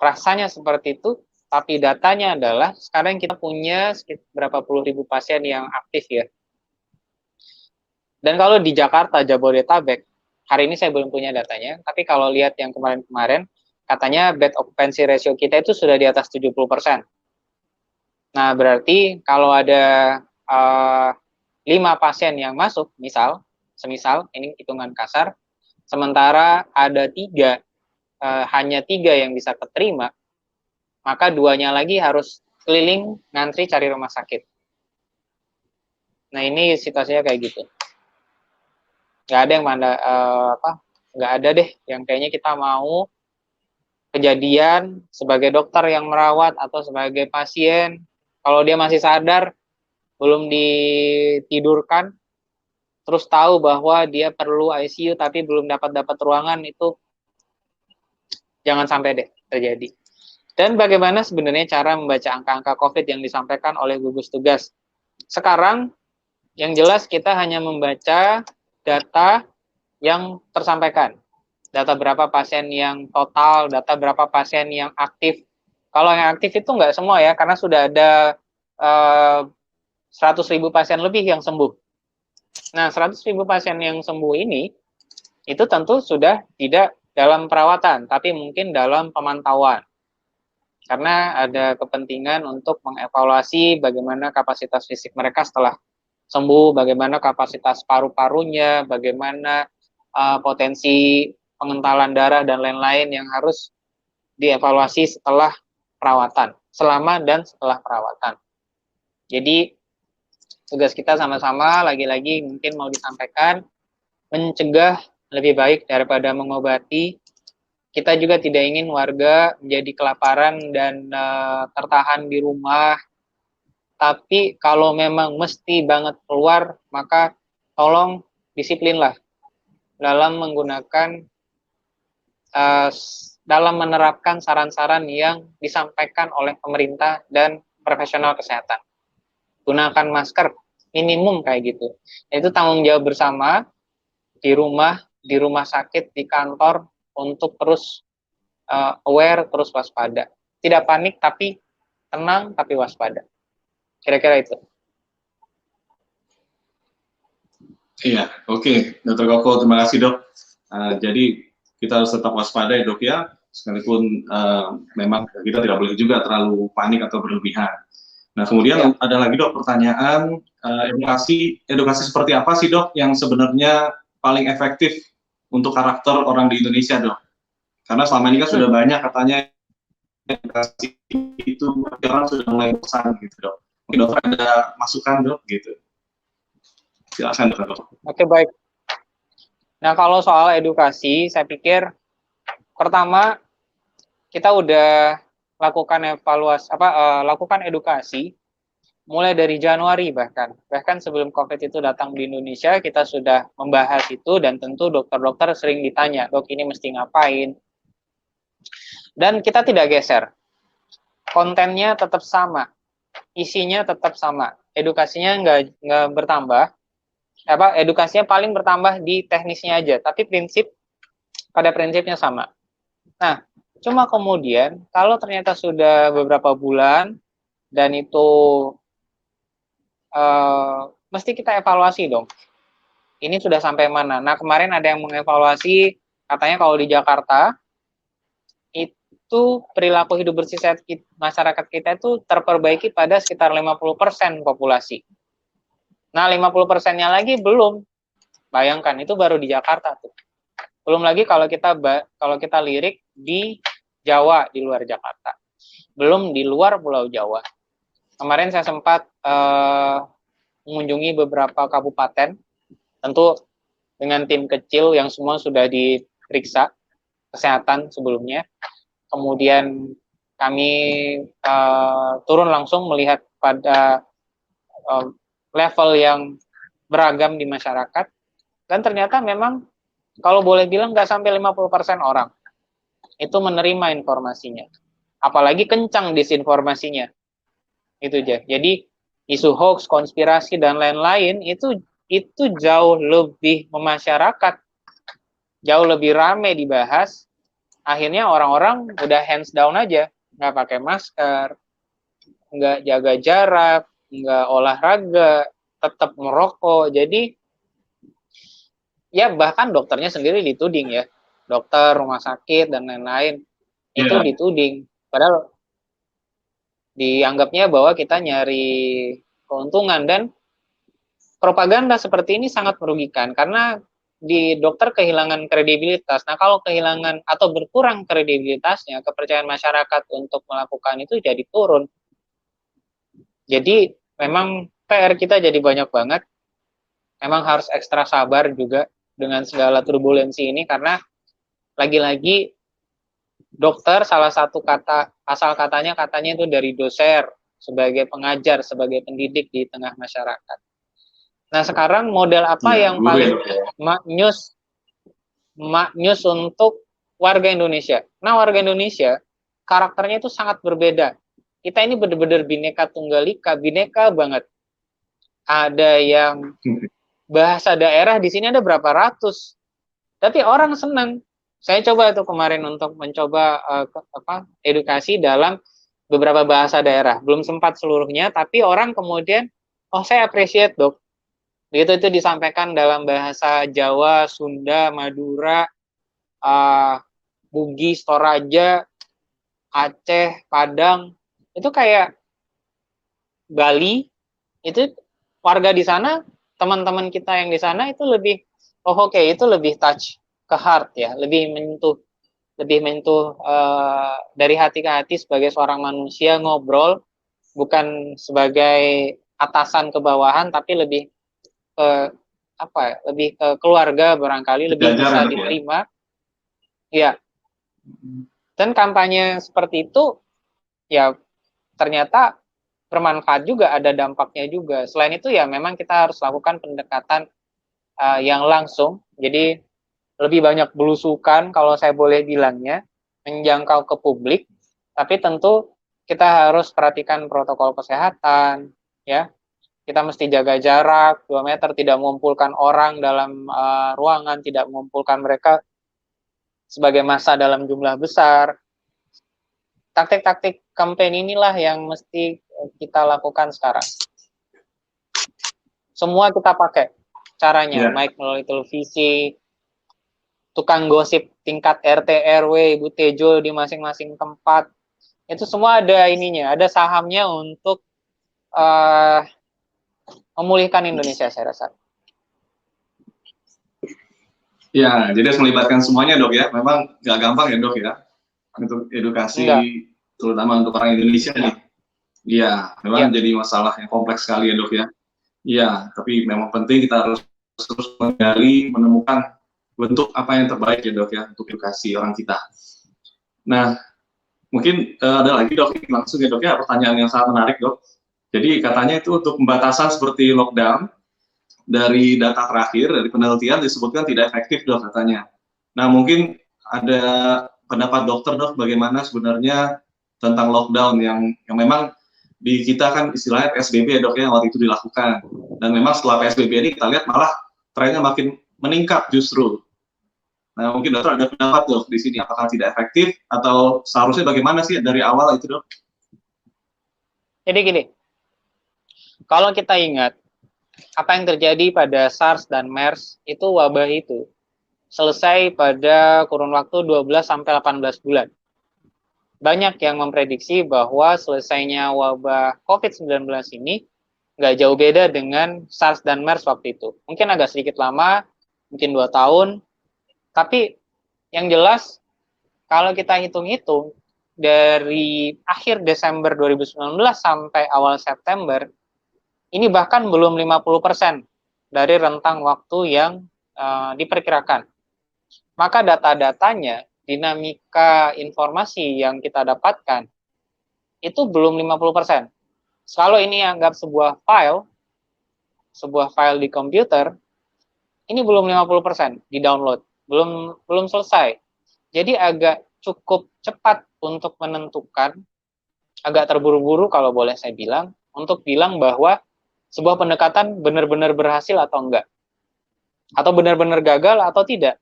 rasanya seperti itu, tapi datanya adalah sekarang kita punya sekitar berapa puluh ribu pasien yang aktif ya. Dan kalau di Jakarta, Jabodetabek, hari ini saya belum punya datanya, tapi kalau lihat yang kemarin-kemarin, katanya bed occupancy ratio kita itu sudah di atas 70%. Nah, berarti kalau ada 5 pasien yang masuk, semisal, ini hitungan kasar, sementara ada 3, hanya 3 yang bisa keterima, maka 2-nya lagi harus keliling ngantri cari rumah sakit. Nah, ini situasinya kayak gitu. nggak ada yang nggak ada deh yang kayaknya kita mau kejadian sebagai dokter yang merawat atau sebagai pasien, kalau dia masih sadar, belum ditidurkan, terus tahu bahwa dia perlu ICU tapi belum dapat ruangan, itu jangan sampai deh terjadi. Dan bagaimana sebenarnya cara membaca angka-angka COVID yang disampaikan oleh gugus tugas? Sekarang yang jelas kita hanya membaca data yang tersampaikan. Data berapa pasien yang total, data berapa pasien yang aktif. Kalau yang aktif itu nggak semua ya, karena sudah ada 100.000 pasien lebih yang sembuh. Nah, 100.000 pasien yang sembuh ini, itu tentu sudah tidak dalam perawatan, tapi mungkin dalam pemantauan. Karena ada kepentingan untuk mengevaluasi bagaimana kapasitas fisik mereka setelah sembuh, bagaimana kapasitas paru-parunya, bagaimana potensi pengentalan darah dan lain-lain yang harus dievaluasi setelah perawatan, selama dan setelah perawatan. Jadi tugas kita sama-sama lagi-lagi mungkin mau disampaikan, mencegah lebih baik daripada mengobati. Kita juga tidak ingin warga menjadi kelaparan dan tertahan di rumah. Tapi kalau memang mesti banget keluar, maka tolong disiplinlah dalam menggunakan, dalam menerapkan saran-saran yang disampaikan oleh pemerintah dan profesional kesehatan. Gunakan masker minimum kayak gitu. Itu tanggung jawab bersama di rumah sakit, di kantor, untuk terus aware, terus waspada. Tidak panik tapi tenang tapi waspada. Kira-kira itu. Iya, oke. Dr. Koko, terima kasih dok. Jadi kita harus tetap waspada ya dok ya, sekalipun memang kita tidak boleh juga terlalu panik atau berlebihan. Nah kemudian ada lagi dok pertanyaan, edukasi seperti apa sih dok yang sebenarnya paling efektif untuk karakter orang di Indonesia dok? Karena selama ini kan sudah banyak katanya edukasi itu orang sudah mulai bosan gitu dok. Mungkin dokter ada masukan dok gitu. Silakan dok. Oke, baik. Nah kalau soal edukasi, saya pikir pertama kita udah lakukan lakukan edukasi mulai dari Januari bahkan sebelum COVID itu datang di Indonesia, kita sudah membahas itu, dan tentu dokter-dokter sering ditanya, dok ini mesti ngapain? Dan kita tidak geser, kontennya tetap sama, isinya tetap sama, edukasinya nggak bertambah, edukasinya paling bertambah di teknisnya aja, tapi pada prinsipnya sama. Nah, cuma kemudian kalau ternyata sudah beberapa bulan dan itu mesti kita evaluasi dong. Ini sudah sampai mana? Nah, kemarin ada yang mengevaluasi, katanya kalau di Jakarta itu perilaku hidup bersih sehat masyarakat kita itu terperbaiki pada sekitar 50% populasi. Nah, 50%-nya lagi belum. Bayangkan, itu baru di Jakarta tuh. Belum lagi kalau kita lirik di Jawa, di luar Jakarta. Belum di luar Pulau Jawa. Kemarin saya sempat mengunjungi beberapa kabupaten, tentu dengan tim kecil yang semua sudah diperiksa kesehatan sebelumnya. Kemudian kami turun langsung melihat pada level yang beragam di masyarakat, dan ternyata memang kalau boleh bilang nggak sampai 50% orang itu menerima informasinya. Apalagi kencang disinformasinya. Itu aja. Jadi isu hoax, konspirasi dan lain-lain itu jauh lebih memasyarakat, jauh lebih ramai dibahas. Akhirnya orang-orang udah hands down aja, nggak pakai masker, nggak jaga jarak, nggak olahraga, tetap merokok. Jadi ya bahkan dokternya sendiri dituding ya, dokter rumah sakit dan lain-lain itu dituding. Padahal dianggapnya bahwa kita nyari keuntungan, dan propaganda seperti ini sangat merugikan karena di dokter kehilangan kredibilitas. Nah, kalau kehilangan atau berkurang kredibilitasnya, kepercayaan masyarakat untuk melakukan itu jadi turun. Jadi memang PR kita jadi banyak banget. Memang harus ekstra sabar juga dengan segala turbulensi ini, karena lagi-lagi dokter salah satu kata asal katanya itu dari doser, sebagai pengajar, sebagai pendidik di tengah masyarakat. Nah, sekarang model apa yang paling maknyus untuk warga Indonesia? Nah, warga Indonesia karakternya itu sangat berbeda. Kita ini benar-benar bineka tunggal ika, bineka banget. Ada yang bahasa daerah di sini ada berapa ratus, tapi orang senang. Saya coba itu kemarin untuk mencoba edukasi dalam beberapa bahasa daerah. Belum sempat seluruhnya, tapi orang kemudian, oh saya appreciate dok. Begitu itu disampaikan dalam bahasa Jawa, Sunda, Madura, Bugis, Toraja, Aceh, Padang, itu kayak Bali, itu warga di sana, teman-teman kita yang di sana itu lebih, oke, itu lebih touch ke heart ya, lebih menyentuh dari hati ke hati sebagai seorang manusia ngobrol, bukan sebagai atasan ke bawahan, tapi lebih ke lebih ke keluarga barangkali, lebih bisa diterima. Ya. Dan kampanye seperti itu ya ternyata bermanfaat juga, ada dampaknya juga. Selain itu ya memang kita harus lakukan pendekatan yang langsung. Jadi lebih banyak belusukan kalau saya boleh bilangnya, menjangkau ke publik, tapi tentu kita harus perhatikan protokol kesehatan, ya. Kita mesti jaga jarak 2 meter, tidak mengumpulkan orang dalam ruangan, tidak mengumpulkan mereka sebagai massa dalam jumlah besar. Taktik-taktik campaign inilah yang mesti kita lakukan sekarang. Semua kita pakai caranya, baik melalui televisi, tukang gosip tingkat RT RW, Ibu Tejo di masing-masing tempat, itu semua ada ininya, ada sahamnya untuk memulihkan Indonesia, saya rasa. Ya, jadi harus melibatkan semuanya dok ya. Memang nggak gampang ya dok ya, untuk edukasi terutama untuk orang Indonesia nih. Iya, memang jadi masalah yang kompleks sekali ya dok ya. Iya, tapi memang penting kita harus terus menggali, menemukan bentuk apa yang terbaik ya dok ya untuk edukasi orang kita. Nah, mungkin ada lagi dok, langsung ya dok ya, pertanyaan yang sangat menarik dok. Jadi katanya itu untuk pembatasan seperti lockdown, dari data terakhir, dari penelitian disebutkan tidak efektif dok katanya. Nah mungkin ada pendapat dokter dok, bagaimana sebenarnya tentang lockdown yang memang di kita kan istilahnya PSBB ya dok ya, waktu itu dilakukan. Dan memang setelah PSBB ini kita lihat malah trennya makin meningkat justru. Nah, mungkin dokter ada pendapat dok di sini, apakah tidak efektif atau seharusnya bagaimana sih dari awal itu dok? Jadi gini, kalau kita ingat apa yang terjadi pada SARS dan MERS, itu wabah itu selesai pada kurun waktu 12-18 bulan. Banyak yang memprediksi bahwa selesainya wabah COVID-19 ini nggak jauh beda dengan SARS dan MERS waktu itu. Mungkin agak sedikit lama, mungkin 2 tahun, tapi yang jelas kalau kita hitung-hitung dari akhir Desember 2019 sampai awal September, ini bahkan belum 50% dari rentang waktu yang diperkirakan. Maka data-datanya, dinamika informasi yang kita dapatkan, itu belum 50%. Kalau ini anggap sebuah file di komputer, ini belum 50% di-download. Belum selesai. Jadi agak cukup cepat untuk menentukan, agak terburu-buru kalau boleh saya bilang, untuk bilang bahwa sebuah pendekatan benar-benar berhasil atau enggak. Atau benar-benar gagal atau tidak.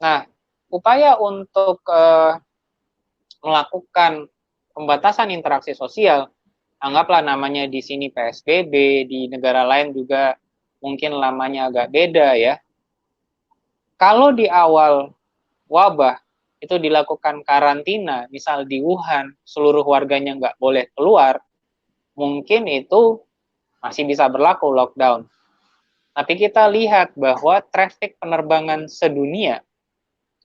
Nah, upaya untuk melakukan pembatasan interaksi sosial, anggaplah namanya di sini PSBB, di negara lain juga mungkin lamanya agak beda ya. Kalau di awal wabah itu dilakukan karantina, misal di Wuhan, seluruh warganya nggak boleh keluar, mungkin itu masih bisa berlaku lockdown. Tapi kita lihat bahwa traffic penerbangan sedunia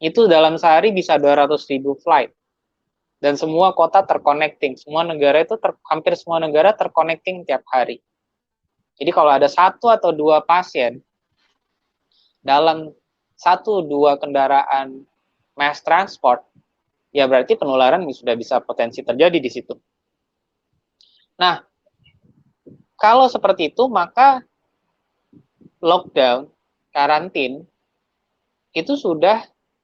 itu dalam sehari bisa 200.000 flight. Dan semua kota terconnecting, semua negara itu hampir semua negara terconnecting tiap hari. Jadi kalau ada 1 atau 2 pasien dalam 1-2 kendaraan mass transport, ya berarti penularan sudah bisa potensi terjadi di situ. Nah, kalau seperti itu, maka lockdown, karantin, itu sudah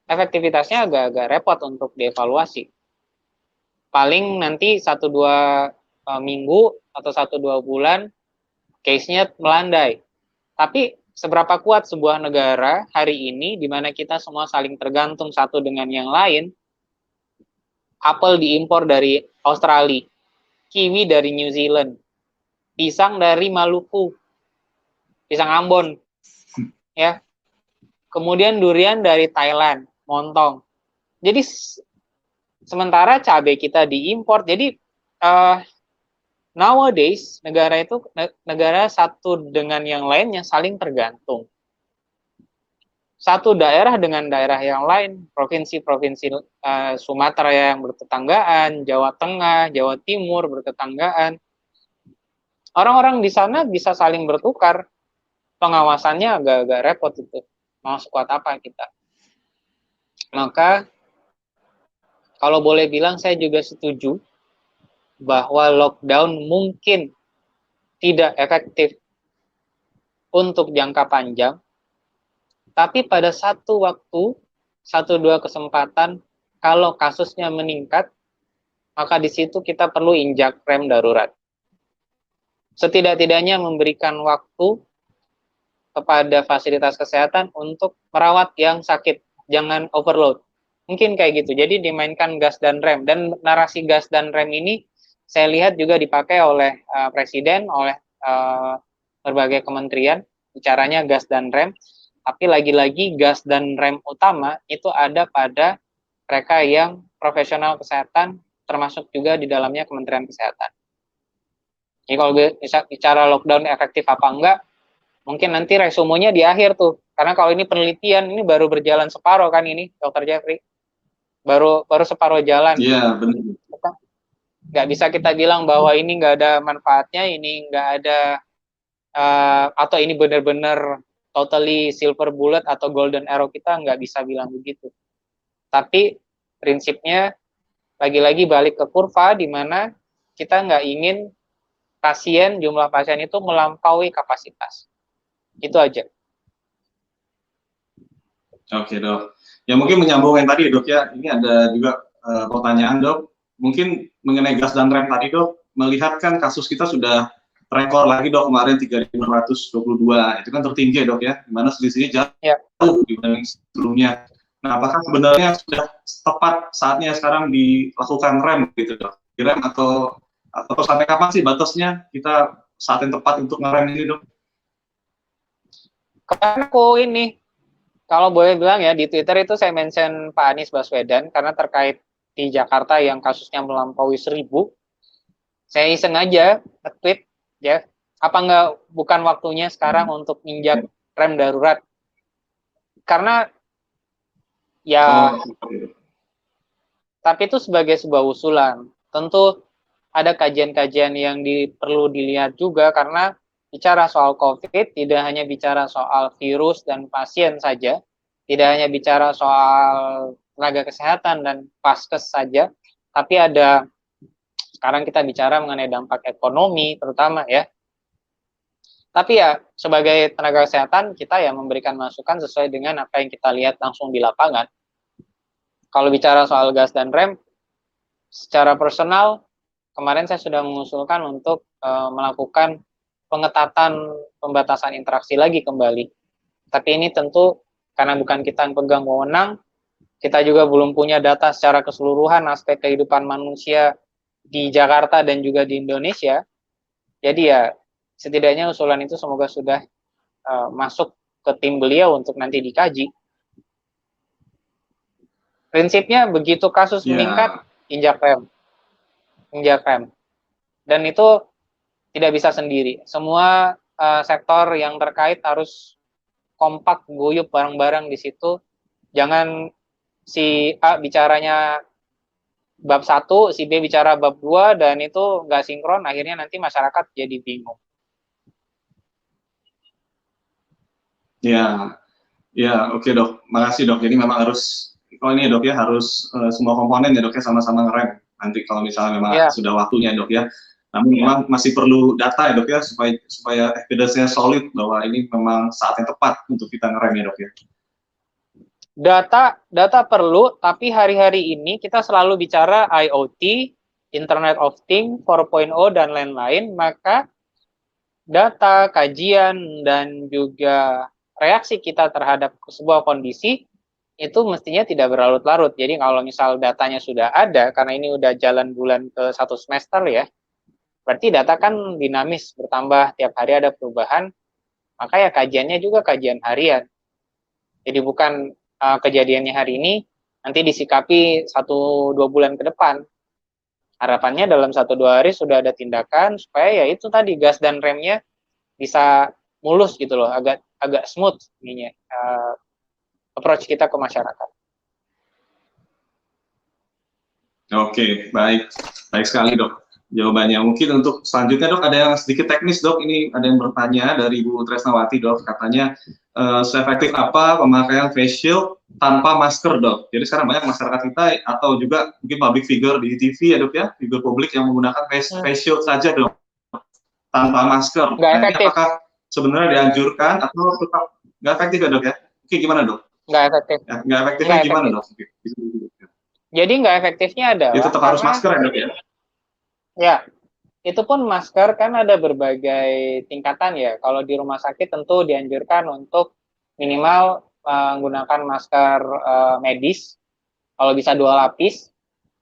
efektivitasnya agak-agak repot untuk dievaluasi. Paling nanti 1-2 minggu atau 1-2 bulan, case-nya melandai. Tapi seberapa kuat sebuah negara hari ini, di mana kita semua saling tergantung satu dengan yang lain, apel diimpor dari Australia, kiwi dari New Zealand, pisang dari Maluku, pisang Ambon, ya. Kemudian durian dari Thailand, montong. Jadi sementara cabai kita diimpor. Jadi nowadays negara itu negara satu dengan yang lain yang saling tergantung. Satu daerah dengan daerah yang lain, provinsi-provinsi Sumatera yang bertetanggaan, Jawa Tengah, Jawa Timur bertetanggaan. Orang-orang di sana bisa saling bertukar. Pengawasannya agak-agak repot itu. Mau sekuat apa kita? Maka kalau boleh bilang saya juga setuju bahwa lockdown mungkin tidak efektif untuk jangka panjang, tapi pada satu waktu, 1-2 kesempatan, kalau kasusnya meningkat, maka di situ kita perlu injak rem darurat. Setidak-tidaknya memberikan waktu kepada fasilitas kesehatan untuk merawat yang sakit, jangan overload. Mungkin kayak gitu. Jadi dimainkan gas dan rem. Dan narasi gas dan rem ini saya lihat juga dipakai oleh Presiden, oleh berbagai kementerian, bicaranya gas dan rem. Tapi lagi-lagi gas dan rem utama itu ada pada mereka yang profesional kesehatan, termasuk juga di dalamnya Kementerian Kesehatan. Jadi kalau bicara lockdown efektif apa enggak, mungkin nanti resumenya di akhir tuh. Karena kalau ini penelitian, ini baru berjalan separuh kan ini, Dr. Jeffrey. Baru separuh jalan. Iya, benar. Nggak bisa kita bilang bahwa ini nggak ada manfaatnya, ini nggak ada, atau ini benar-benar totally silver bullet atau golden arrow, kita nggak bisa bilang begitu. Tapi prinsipnya lagi-lagi balik ke kurva, di mana kita nggak ingin jumlah pasien itu melampaui kapasitas. Itu aja. Oke, Dok. Ya mungkin menyambung yang tadi, Dok, ya. Ini ada juga pertanyaan, Dok. Mungkin mengenai gas dan rem tadi, Dok. Melihat kan kasus kita sudah rekor lagi, Dok, kemarin 3.622. Itu kan tertinggi, Dok, ya. Di mana selisihnya jauh dibanding sebelumnya. Nah, apakah sebenarnya sudah tepat saatnya sekarang dilakukan rem gitu, Dok? Rem atau sampai kapan sih batasnya kita saat yang tepat untuk ngerem ini, Dok? Karena aku ini, kalau boleh bilang ya, di Twitter itu saya mention Pak Anies Baswedan, karena terkait di Jakarta yang kasusnya melampaui 1.000, saya iseng aja nge-tweet, ya, apa nggak bukan waktunya sekarang untuk injak rem darurat? Karena ya, tapi itu sebagai sebuah usulan. Tentu ada kajian-kajian yang perlu dilihat juga, karena bicara soal COVID tidak hanya bicara soal virus dan pasien saja, tidak hanya bicara soal tenaga kesehatan dan paskes saja, tapi sekarang kita bicara mengenai dampak ekonomi terutama ya. Tapi ya sebagai tenaga kesehatan kita ya memberikan masukan sesuai dengan apa yang kita lihat langsung di lapangan. Kalau bicara soal gas dan rem, secara personal kemarin saya sudah mengusulkan untuk melakukan pengetatan pembatasan interaksi lagi kembali. Tapi ini tentu karena bukan kita yang pegang wewenang, kita juga belum punya data secara keseluruhan aspek kehidupan manusia di Jakarta dan juga di Indonesia. Jadi ya setidaknya usulan itu semoga sudah masuk ke tim beliau untuk nanti dikaji. Prinsipnya begitu kasus meningkat, injak rem. Dan itu tidak bisa sendiri. Semua sektor yang terkait harus kompak, guyup bareng-bareng di situ. Jangan si A bicaranya bab 1, si B bicara bab 2, dan itu nggak sinkron, akhirnya nanti masyarakat jadi bingung. Ya, Ya, oke dok. Makasih dok. Jadi memang harus, oh ini ya dok ya, harus semua komponen ya dok ya sama-sama ngerem. Nanti kalau misalnya memang Ya, sudah waktunya dok ya. Namun memang masih perlu data ya dok ya, supaya evidence-nya solid bahwa ini memang saat yang tepat untuk kita ngerem ya dok ya. data perlu, tapi hari-hari ini kita selalu bicara IoT, Internet of Things, 4.0 dan lain-lain, maka data, kajian, dan juga reaksi kita terhadap sebuah kondisi itu mestinya tidak berlarut-larut. Jadi kalau misal datanya sudah ada, karena ini udah jalan bulan ke 1 semester ya, berarti data kan dinamis, bertambah, tiap hari ada perubahan, maka ya kajiannya juga kajian harian. Jadi bukan kejadiannya hari ini, nanti disikapi 1-2 bulan ke depan. Harapannya dalam 1-2 hari sudah ada tindakan, supaya ya itu tadi gas dan remnya bisa mulus gitu loh, agak agak smooth ininya approach kita ke masyarakat. Oke, baik. Baik sekali dok jawabannya. Mungkin untuk selanjutnya dok, ada yang sedikit teknis dok. Ini ada yang bertanya dari Bu Tresnawati dok. Katanya, seefektif apa pemakaian face shield tanpa masker dok? Jadi sekarang banyak masyarakat kita atau juga mungkin public figure di TV ya dok ya, figur publik yang menggunakan face shield saja dok, tanpa masker. Nggak Nah ini efektif, apakah sebenarnya dianjurkan atau tetap nggak efektif ya dok ya? Oke, gimana dok? nggak efektif, Ya, nggak efektifnya nggak gimana efektif. dok? Jadi nggak efektifnya Ya adalah tetap harus karena masker ya dok ya? ya itu pun masker kan ada berbagai tingkatan ya. Kalau di rumah sakit tentu dianjurkan untuk minimal menggunakan masker medis, kalau bisa 2 lapis.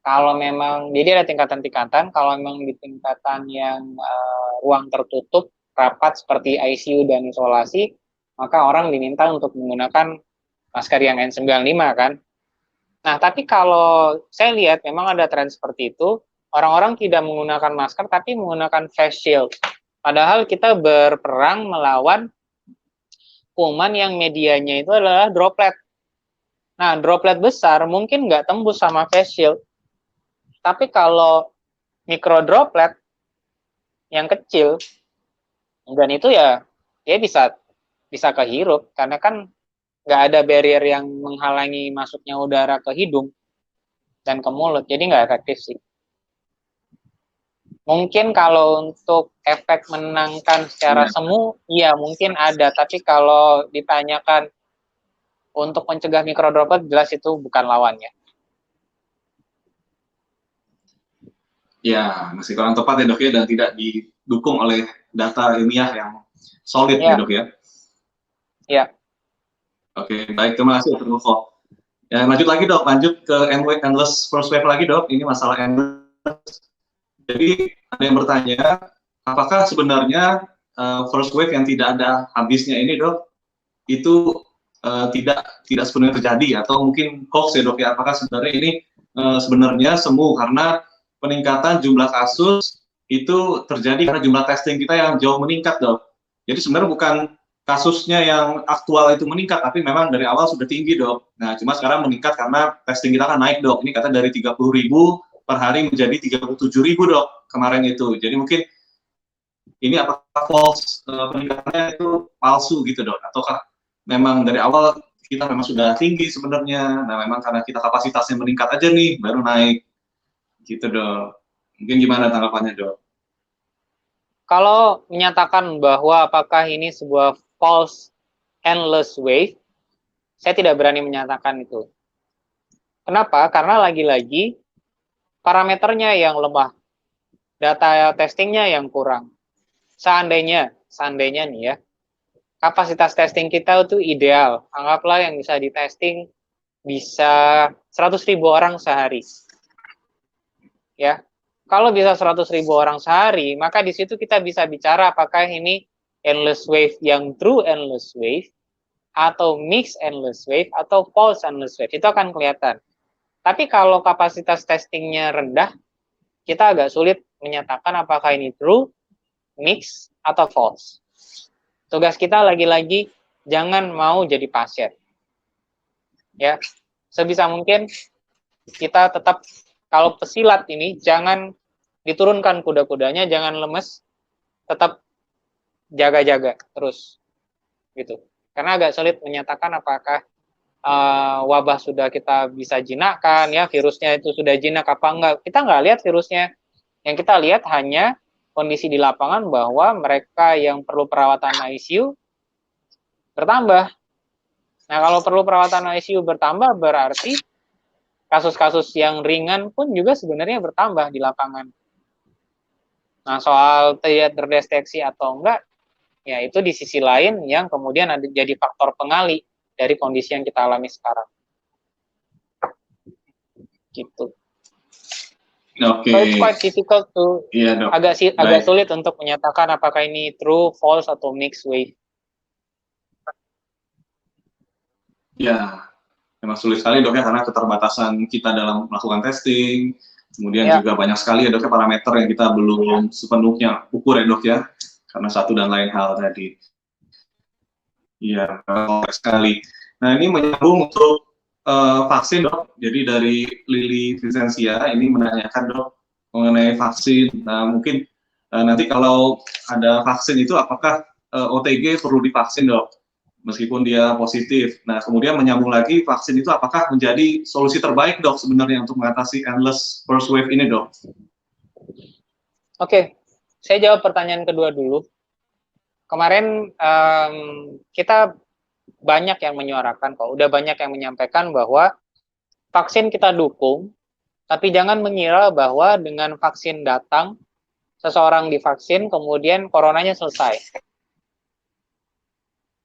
Kalau memang, jadi ada tingkatan-tingkatan, kalau memang di tingkatan yang ruang tertutup, rapat seperti ICU dan isolasi, maka orang diminta untuk menggunakan masker yang N95 kan. Nah, tapi kalau saya lihat memang ada tren seperti itu, orang-orang tidak menggunakan masker tapi menggunakan face shield. Padahal kita berperang melawan kuman yang medianya itu adalah droplet. Nah, droplet besar mungkin nggak tembus sama face shield, tapi kalau mikro droplet yang kecil, dan itu ya dia bisa bisa kehirup karena kan nggak ada barrier yang menghalangi masuknya udara ke hidung dan ke mulut, jadi nggak efektif sih. Mungkin kalau untuk efek menenangkan secara Iya. semu, iya mungkin ada, tapi kalau ditanyakan untuk mencegah mikrodroplet, jelas itu bukan lawannya. Ya, masih kurang tepat ya dok ya, dan tidak didukung oleh data ilmiah yang solid ya Ya, dok ya. ya. Oke, baik, terima kasih Dr. Nufo. Ya, lanjut lagi dok, lanjut ke endless first wave lagi dok, ini masalah endless. Jadi ada yang bertanya, apakah sebenarnya first wave yang tidak ada habisnya ini dok, itu tidak sebenarnya terjadi atau mungkin hoax ya dok ya? Apakah sebenarnya ini sebenarnya semu karena peningkatan jumlah kasus itu terjadi karena jumlah testing kita yang jauh meningkat dok. Jadi sebenarnya bukan kasusnya yang aktual itu meningkat, tapi memang dari awal sudah tinggi dok. Nah cuma sekarang meningkat karena testing kita kan naik dok. Ini kata dari 30.000 per hari menjadi 37.000 dok kemarin itu. Jadi mungkin ini apakah false peningkatannya itu palsu gitu dok? Ataukah memang dari awal kita memang sudah tinggi sebenarnya? Nah memang karena kita kapasitasnya meningkat aja nih baru naik gitu dok. Mungkin gimana tanggapannya dok? Kalau menyatakan bahwa apakah ini sebuah false endless wave, saya tidak berani menyatakan itu. Kenapa? Karena lagi-lagi parameternya yang lemah, data testingnya yang kurang. Seandainya nih ya, kapasitas testing kita itu ideal. Anggaplah yang bisa di testing bisa 100.000 orang sehari. Ya, kalau bisa 100.000 orang sehari, maka di situ kita bisa bicara apakah ini endless wave yang true endless wave, atau mix endless wave, atau false endless wave. Itu akan kelihatan. Tapi kalau kapasitas testingnya rendah, kita agak sulit menyatakan apakah ini true, mix, atau false. Tugas kita lagi-lagi jangan mau jadi pasien. Ya, sebisa mungkin kita tetap, kalau pesilat ini jangan diturunkan kuda-kudanya, jangan lemes, tetap jaga-jaga terus gitu. karena agak sulit menyatakan apakah wabah sudah kita bisa jinakkan, ya virusnya itu sudah jinak apa enggak. Kita nggak lihat virusnya. Yang kita lihat hanya kondisi di lapangan bahwa mereka yang perlu perawatan ICU bertambah. Nah, kalau perlu perawatan ICU bertambah berarti kasus-kasus yang ringan pun juga sebenarnya bertambah di lapangan. Nah, soal tidak terdeteksi atau enggak, ya itu di sisi lain yang kemudian ada jadi faktor pengali dari kondisi yang kita alami sekarang. Gitu. Oke. So it's quite difficult to Dok. agak sulit untuk menyatakan apakah ini true, false atau mixed wave. Ya, memang sulit sekali dok ya karena keterbatasan kita dalam melakukan testing. Kemudian juga banyak sekali ya dok ya parameter yang kita belum sepenuhnya ukur ya dok ya karena satu dan lain hal tadi. Iya, kompleks sekali. Nah ini menyambung untuk vaksin dok. Jadi dari Lili Vincentia ini menanyakan dok mengenai vaksin. Nah mungkin nanti kalau ada vaksin itu apakah OTG perlu divaksin dok? Meskipun dia positif. Nah kemudian menyambung lagi vaksin itu apakah menjadi solusi terbaik dok sebenarnya untuk mengatasi endless first wave ini dok? Oke, saya jawab pertanyaan kedua dulu. Kemarin kita banyak yang menyuarakan kok, udah banyak yang menyampaikan bahwa vaksin kita dukung, tapi jangan mengira bahwa dengan vaksin datang, seseorang divaksin, kemudian coronanya selesai.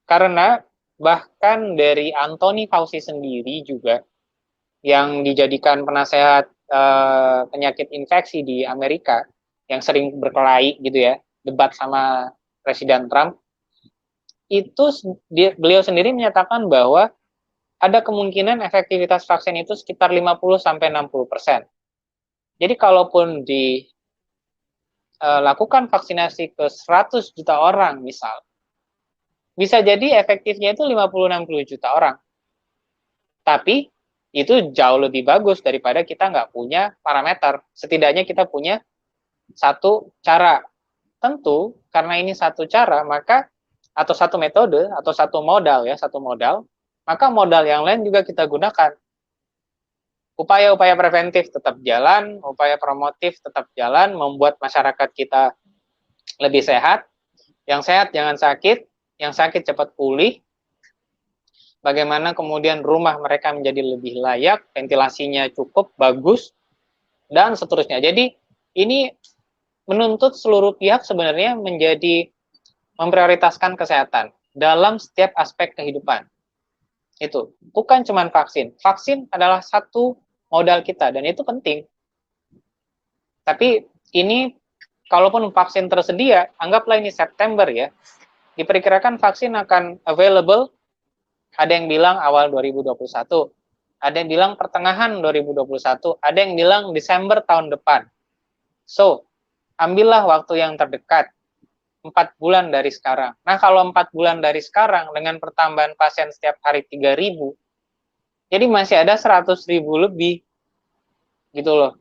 Karena bahkan dari Anthony Fauci sendiri juga, yang dijadikan penasehat penyakit infeksi di Amerika, yang sering berkelahi gitu ya, debat sama Presiden Trump, itu beliau sendiri menyatakan bahwa ada kemungkinan efektivitas vaksin itu sekitar 50-60%. Jadi kalaupun dilakukan vaksinasi ke 100 juta orang misal, bisa jadi efektifnya itu 50-60 juta orang. Tapi itu jauh lebih bagus daripada kita nggak punya parameter. Setidaknya kita punya satu cara. Tentu karena ini satu cara, maka atau satu metode atau satu modal, maka modal yang lain juga kita gunakan. Upaya-upaya preventif tetap jalan, upaya promotif tetap jalan, membuat masyarakat kita lebih sehat. Yang sehat jangan sakit, yang sakit cepat pulih. Bagaimana kemudian rumah mereka menjadi lebih layak, ventilasinya cukup bagus, dan seterusnya. Jadi ini menuntut seluruh pihak sebenarnya menjadi memprioritaskan kesehatan dalam setiap aspek kehidupan. Itu bukan cuma vaksin. Vaksin adalah satu modal kita dan itu penting. Tapi ini kalaupun vaksin tersedia, anggaplah ini September ya, diperkirakan vaksin akan available, ada yang bilang awal 2021, ada yang bilang pertengahan 2021, ada yang bilang Desember tahun depan. So, ambillah waktu yang terdekat, 4 bulan dari sekarang. Nah, kalau 4 bulan dari sekarang dengan pertambahan pasien setiap hari 3.000, jadi masih ada 100.000 lebih. Gitu loh.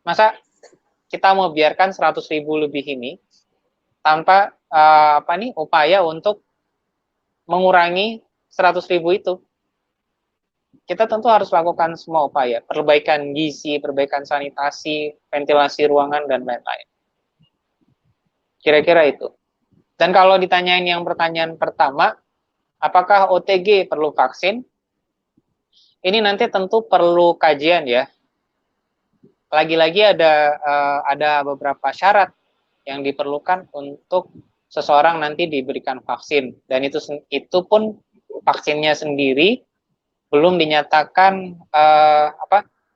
Masa kita mau biarkan 100.000 lebih ini tanpa upaya untuk mengurangi 100.000 itu. Kita tentu harus lakukan semua upaya, perbaikan gizi, perbaikan sanitasi, ventilasi ruangan, dan lain-lain. Kira-kira itu. Dan kalau ditanyain yang pertanyaan pertama, apakah OTG perlu vaksin? Ini nanti tentu perlu kajian ya. Lagi-lagi ada beberapa syarat yang diperlukan untuk seseorang nanti diberikan vaksin. Dan itu pun vaksinnya sendiri belum dinyatakan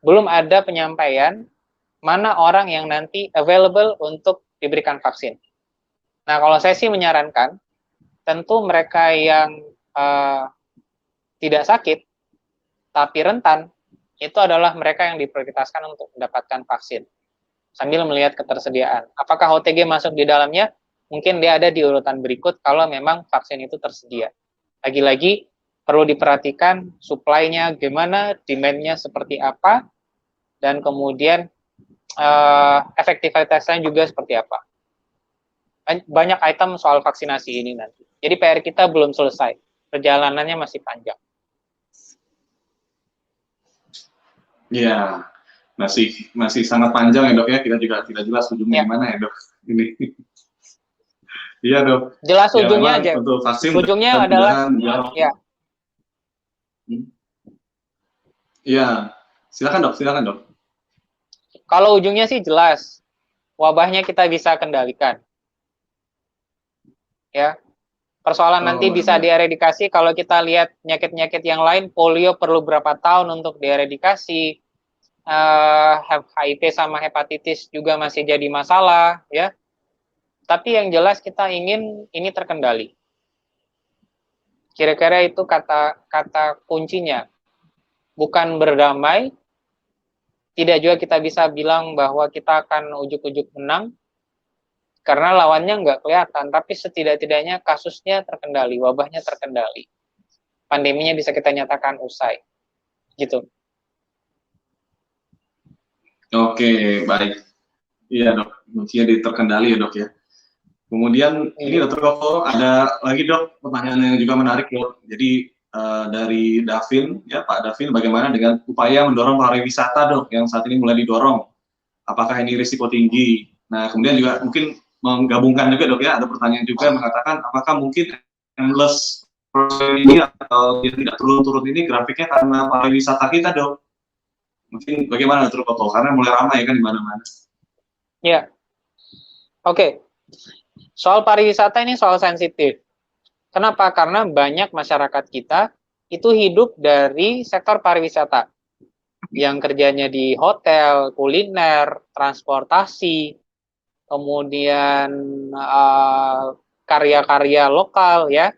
belum ada penyampaian mana orang yang nanti available untuk diberikan vaksin. Nah, kalau saya sih menyarankan, tentu mereka yang tidak sakit, tapi rentan, itu adalah mereka yang diprioritaskan untuk mendapatkan vaksin. Sambil melihat ketersediaan. Apakah OTG masuk di dalamnya? Mungkin dia ada di urutan berikut kalau memang vaksin itu tersedia. Lagi-lagi, perlu diperhatikan supply-nya gimana, demand-nya seperti apa, dan kemudian efektivitasnya juga seperti apa. Banyak item soal vaksinasi ini nanti. Jadi PR kita belum selesai. perjalanannya masih panjang. Ya, masih sangat panjang ya dok ya, kita juga tidak jelas ujungnya Ya. gimana ya dok. Ini. Iya dok. Jelas Ya ujungnya memang aja. untuk vaksin Ujungnya adalah mudah-mudahan ya. Iya, silakan dok. Kalau ujungnya sih jelas, wabahnya kita bisa kendalikan. Ya, persoalan nanti Oh bisa iya. dieradikasi kalau kita lihat penyakit-penyakit yang lain, polio perlu berapa tahun untuk dieradikasi, HIV sama hepatitis juga masih jadi masalah, ya. Tapi yang jelas kita ingin ini terkendali. Kira-kira itu kata kuncinya. Bukan berdamai, tidak juga kita bisa bilang bahwa kita akan ujuk-ujuk menang, karena lawannya nggak kelihatan, tapi setidak-tidaknya kasusnya terkendali, wabahnya terkendali. Pandeminya bisa kita nyatakan usai. Gitu. Oke, baik. Iya dok, kuncinya terkendali ya dok ya. Kemudian ini Dr. Koko ada lagi dok pertanyaan yang juga menarik dok. Jadi dari Davin ya Pak Davin, bagaimana dengan upaya mendorong pariwisata dok yang saat ini mulai didorong? Apakah ini risiko tinggi? Nah kemudian juga mungkin menggabungkan juga dok ya, ada pertanyaan juga mengatakan apakah mungkin endless ini atau yang tidak turun-turun ini grafiknya karena pariwisata kita dok? Mungkin bagaimana Dr. Koko? Karena mulai ramai kan di mana-mana. Ya, oke. Soal pariwisata ini soal sensitif. Kenapa? Karena banyak masyarakat kita itu hidup dari sektor pariwisata. Yang kerjanya di hotel, kuliner, transportasi, kemudian karya-karya lokal ya.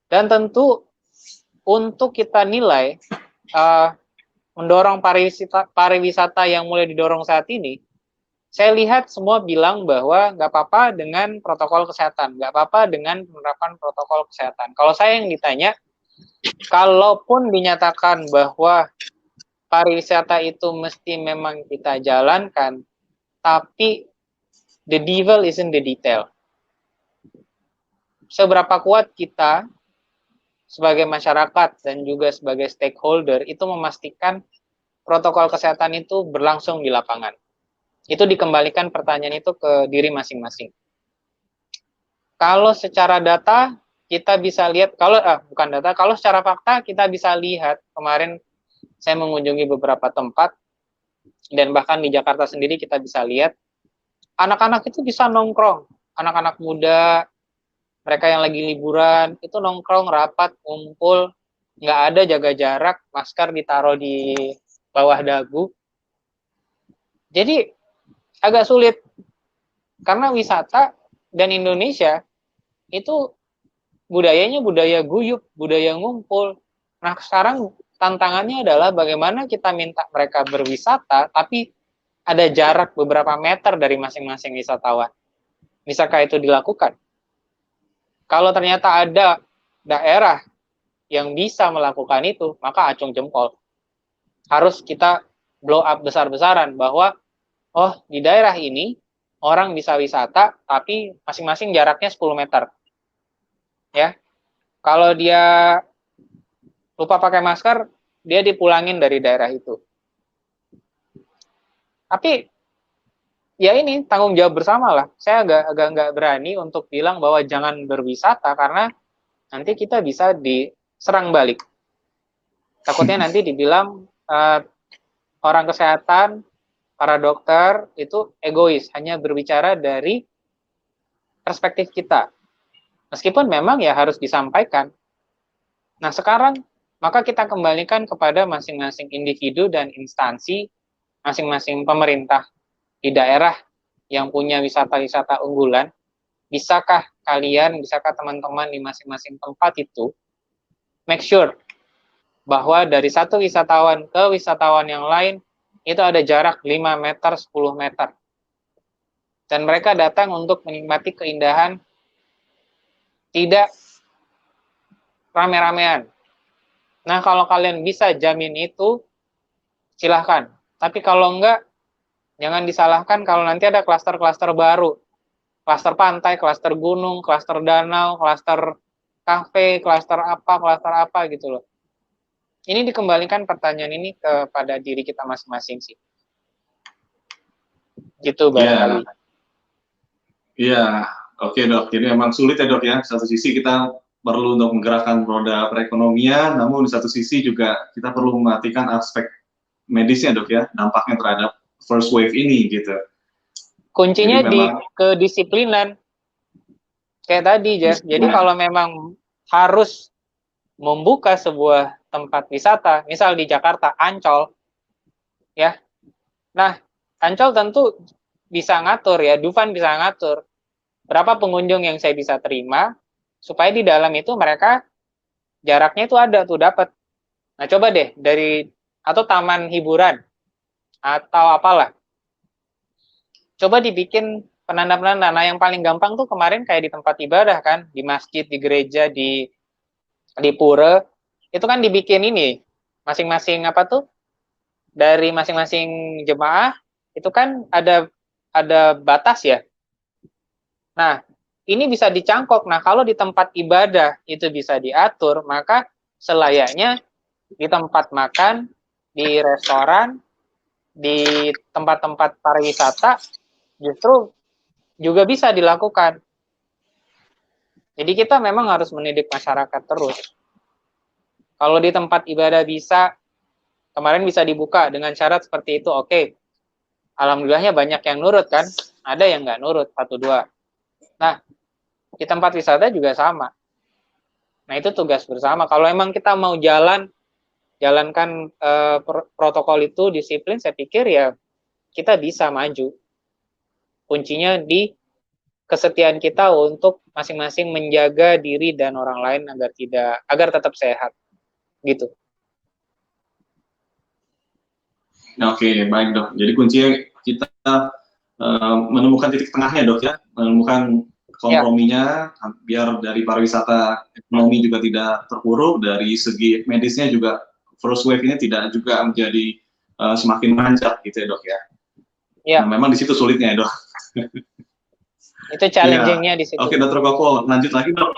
Dan tentu untuk kita nilai mendorong pariwisata yang mulai didorong saat ini, saya lihat semua bilang bahwa nggak apa-apa dengan protokol kesehatan, nggak apa-apa dengan penerapan protokol kesehatan. Kalau saya yang ditanya, kalaupun dinyatakan bahwa pariwisata itu mesti memang kita jalankan, tapi the devil is in the detail. Seberapa kuat kita sebagai masyarakat dan juga sebagai stakeholder itu memastikan protokol kesehatan itu berlangsung di lapangan. Itu dikembalikan pertanyaan itu ke diri masing-masing. Kalau secara data kita bisa lihat, kalau secara fakta kita bisa lihat, kemarin saya mengunjungi beberapa tempat dan bahkan di Jakarta sendiri kita bisa lihat anak-anak itu bisa nongkrong, anak-anak muda, mereka yang lagi liburan itu nongkrong rapat, ngumpul, nggak ada jaga jarak, masker ditaruh di bawah dagu. Jadi agak sulit karena wisata dan Indonesia itu budayanya budaya guyup, budaya ngumpul. Nah sekarang tantangannya adalah bagaimana kita minta mereka berwisata tapi ada jarak beberapa meter dari masing-masing wisatawan. Bisakah itu dilakukan? Kalau ternyata ada daerah yang bisa melakukan itu, maka acung jempol. Harus kita blow up besar-besaran bahwa oh di daerah ini orang bisa wisata tapi masing-masing jaraknya 10 meter. Ya. Kalau dia lupa pakai masker, dia dipulangin dari daerah itu. Tapi ya ini tanggung jawab bersama lah. Saya agak nggak berani untuk bilang bahwa jangan berwisata karena nanti kita bisa diserang balik. Takutnya nanti dibilang orang kesehatan, para dokter itu egois, hanya berbicara dari perspektif kita. Meskipun memang ya harus disampaikan. Nah sekarang maka kita kembalikan kepada masing-masing individu dan instansi, masing-masing pemerintah di daerah yang punya wisata-wisata unggulan. Bisakah teman-teman di masing-masing tempat itu make sure bahwa dari satu wisatawan ke wisatawan yang lain itu ada jarak 5 meter, 10 meter. Dan mereka datang untuk menikmati keindahan tidak rame-ramean. Nah, kalau kalian bisa jamin itu, silahkan. Tapi kalau enggak, jangan disalahkan kalau nanti ada klaster-klaster baru. Klaster pantai, klaster gunung, klaster danau, klaster kafe, klaster apa gitu loh. Ini dikembalikan pertanyaan ini kepada diri kita masing-masing sih. Gitu barangkali. Iya, oke dok. Jadi memang sulit ya dok ya. Satu sisi kita perlu untuk menggerakkan roda perekonomian, namun di satu sisi juga kita perlu memperhatikan aspek medisnya dok ya, dampaknya terhadap first wave ini gitu. Kuncinya Jadi memang, di kedisiplinan. Kayak tadi, Jeff. Jadi kalau memang harus membuka sebuah tempat wisata, misal di Jakarta, Ancol, ya. Nah, Ancol tentu bisa ngatur ya, Dufan bisa ngatur berapa pengunjung yang saya bisa terima, supaya di dalam itu mereka jaraknya itu ada tuh dapat. Nah, coba deh atau taman hiburan atau apalah. Coba dibikin penanda-penanda. Nah, yang paling gampang tuh kemarin kayak di tempat ibadah kan, di masjid, di gereja, di pura, itu kan dibikin ini masing-masing apa tuh dari masing-masing jemaah itu kan ada batas ya. Nah, ini bisa dicangkok. Nah, kalau di tempat ibadah itu bisa diatur, maka selayaknya di tempat makan, di restoran, di tempat-tempat pariwisata justru juga bisa dilakukan. Jadi kita memang harus mendidik masyarakat terus. Kalau di tempat ibadah bisa, kemarin bisa dibuka dengan syarat seperti itu, oke. Alhamdulillahnya banyak yang nurut kan, ada yang nggak nurut, 1-2. Nah, di tempat wisata juga sama. Nah, itu tugas bersama. Kalau emang kita mau jalankan protokol itu, disiplin, saya pikir ya kita bisa maju. Kuncinya di kesetiaan kita untuk masing-masing menjaga diri dan orang lain agar tetap sehat gitu. oke, baik dok. Jadi kuncinya kita menemukan titik tengahnya dok ya, menemukan komprominya biar dari pariwisata ekonomi juga tidak terpuruk, dari segi medisnya juga first wave ini tidak juga menjadi semakin manjat gitu ya dok ya. Nah, memang di situ sulitnya ya dok. Itu challenging-nya di situ. Oke, Dr. Koko, lanjut lagi dok.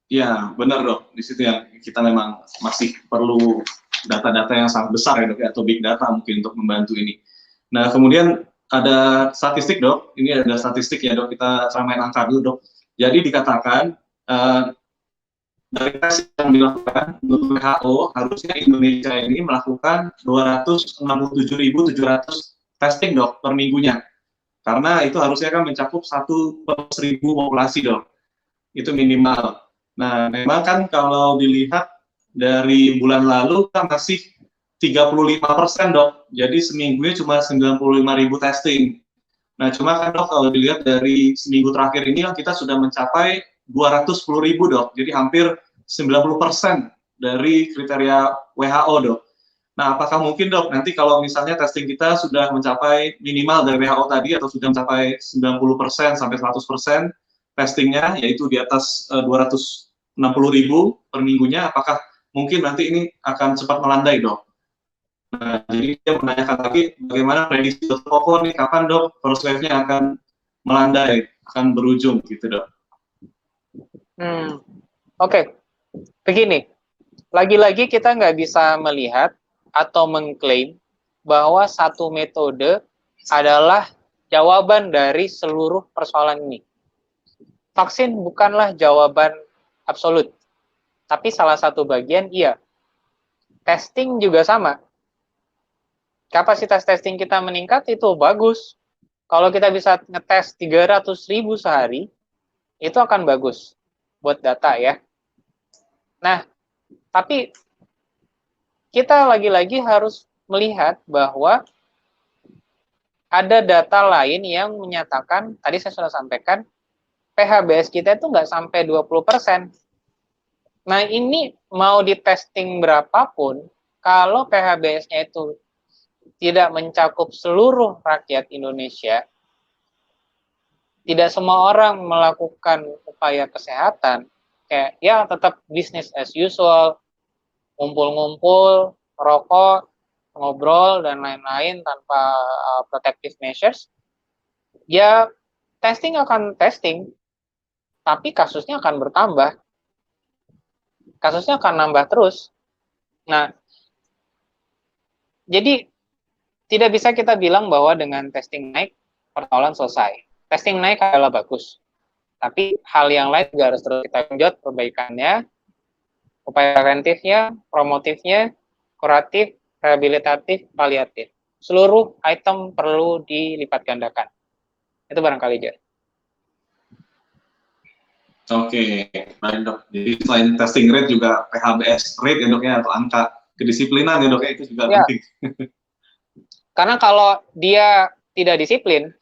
Ya, benar dok. Di situ yang kita memang masih perlu data-data yang sangat besar ya dok, atau big data mungkin untuk membantu ini. Nah, kemudian ada statistik dok. Ini ada statistik ya dok. Kita samain angka dulu dok. Jadi dikatakan dari tes yang dilakukan untuk WHO, harusnya Indonesia ini melakukan 267.700 testing dok per minggunya. Karena itu harusnya kan mencakup 1/1000 populasi dok. Itu minimal. Nah, memang kan kalau dilihat dari bulan lalu kan masih 35% dok. Jadi seminggunya cuma 95.000 testing. Nah, cuma kan dok kalau dilihat dari seminggu terakhir ini kan kita sudah mencapai 210.000 dok. Jadi hampir 90% dari kriteria WHO dok. Nah, apakah mungkin dok nanti kalau misalnya testing kita sudah mencapai minimal dari WHO tadi atau sudah mencapai 90% sampai 100% testingnya, yaitu di atas 260.000 per minggunya, apakah mungkin nanti ini akan cepat melandai dok? Nah, jadi dia menanyakan lagi bagaimana prediksi Dr. Koko nih, kapan dok first wave-nya akan melandai, akan berujung gitu dok? Oke. Begini, lagi-lagi kita nggak bisa melihat atau mengklaim bahwa satu metode adalah jawaban dari seluruh persoalan ini. Vaksin bukanlah jawaban absolut, tapi salah satu bagian iya. Testing juga sama. Kapasitas testing kita meningkat itu bagus. Kalau kita bisa ngetes 300.000 sehari, itu akan bagus buat data ya. Nah, tapi kita lagi-lagi harus melihat bahwa ada data lain yang menyatakan, tadi saya sudah sampaikan, PHBS kita itu nggak sampai 20%. Nah, ini mau di testing berapapun, kalau PHBS-nya itu tidak mencakup seluruh rakyat Indonesia, tidak semua orang melakukan upaya kesehatan, kayak ya tetap business as usual, ngumpul-ngumpul, rokok, ngobrol, dan lain-lain tanpa protective measures, ya testing akan testing. tapi kasusnya akan bertambah. Kasusnya akan nambah terus. Nah, jadi tidak bisa kita bilang bahwa dengan testing naik, persoalan selesai. Testing naik adalah bagus. Tapi hal yang lain juga harus terus kita genjot perbaikannya, upaya preventifnya, promotifnya, kuratif, rehabilitatif, paliatif. Seluruh item perlu dilipat gandakan. Itu barangkali aja. Oke, baik dok. Jadi selain testing rate juga PHBS rate ya dok ya, atau angka kedisiplinan ya dok ya, itu juga Ya. penting. Karena kalau dia tidak disiplin,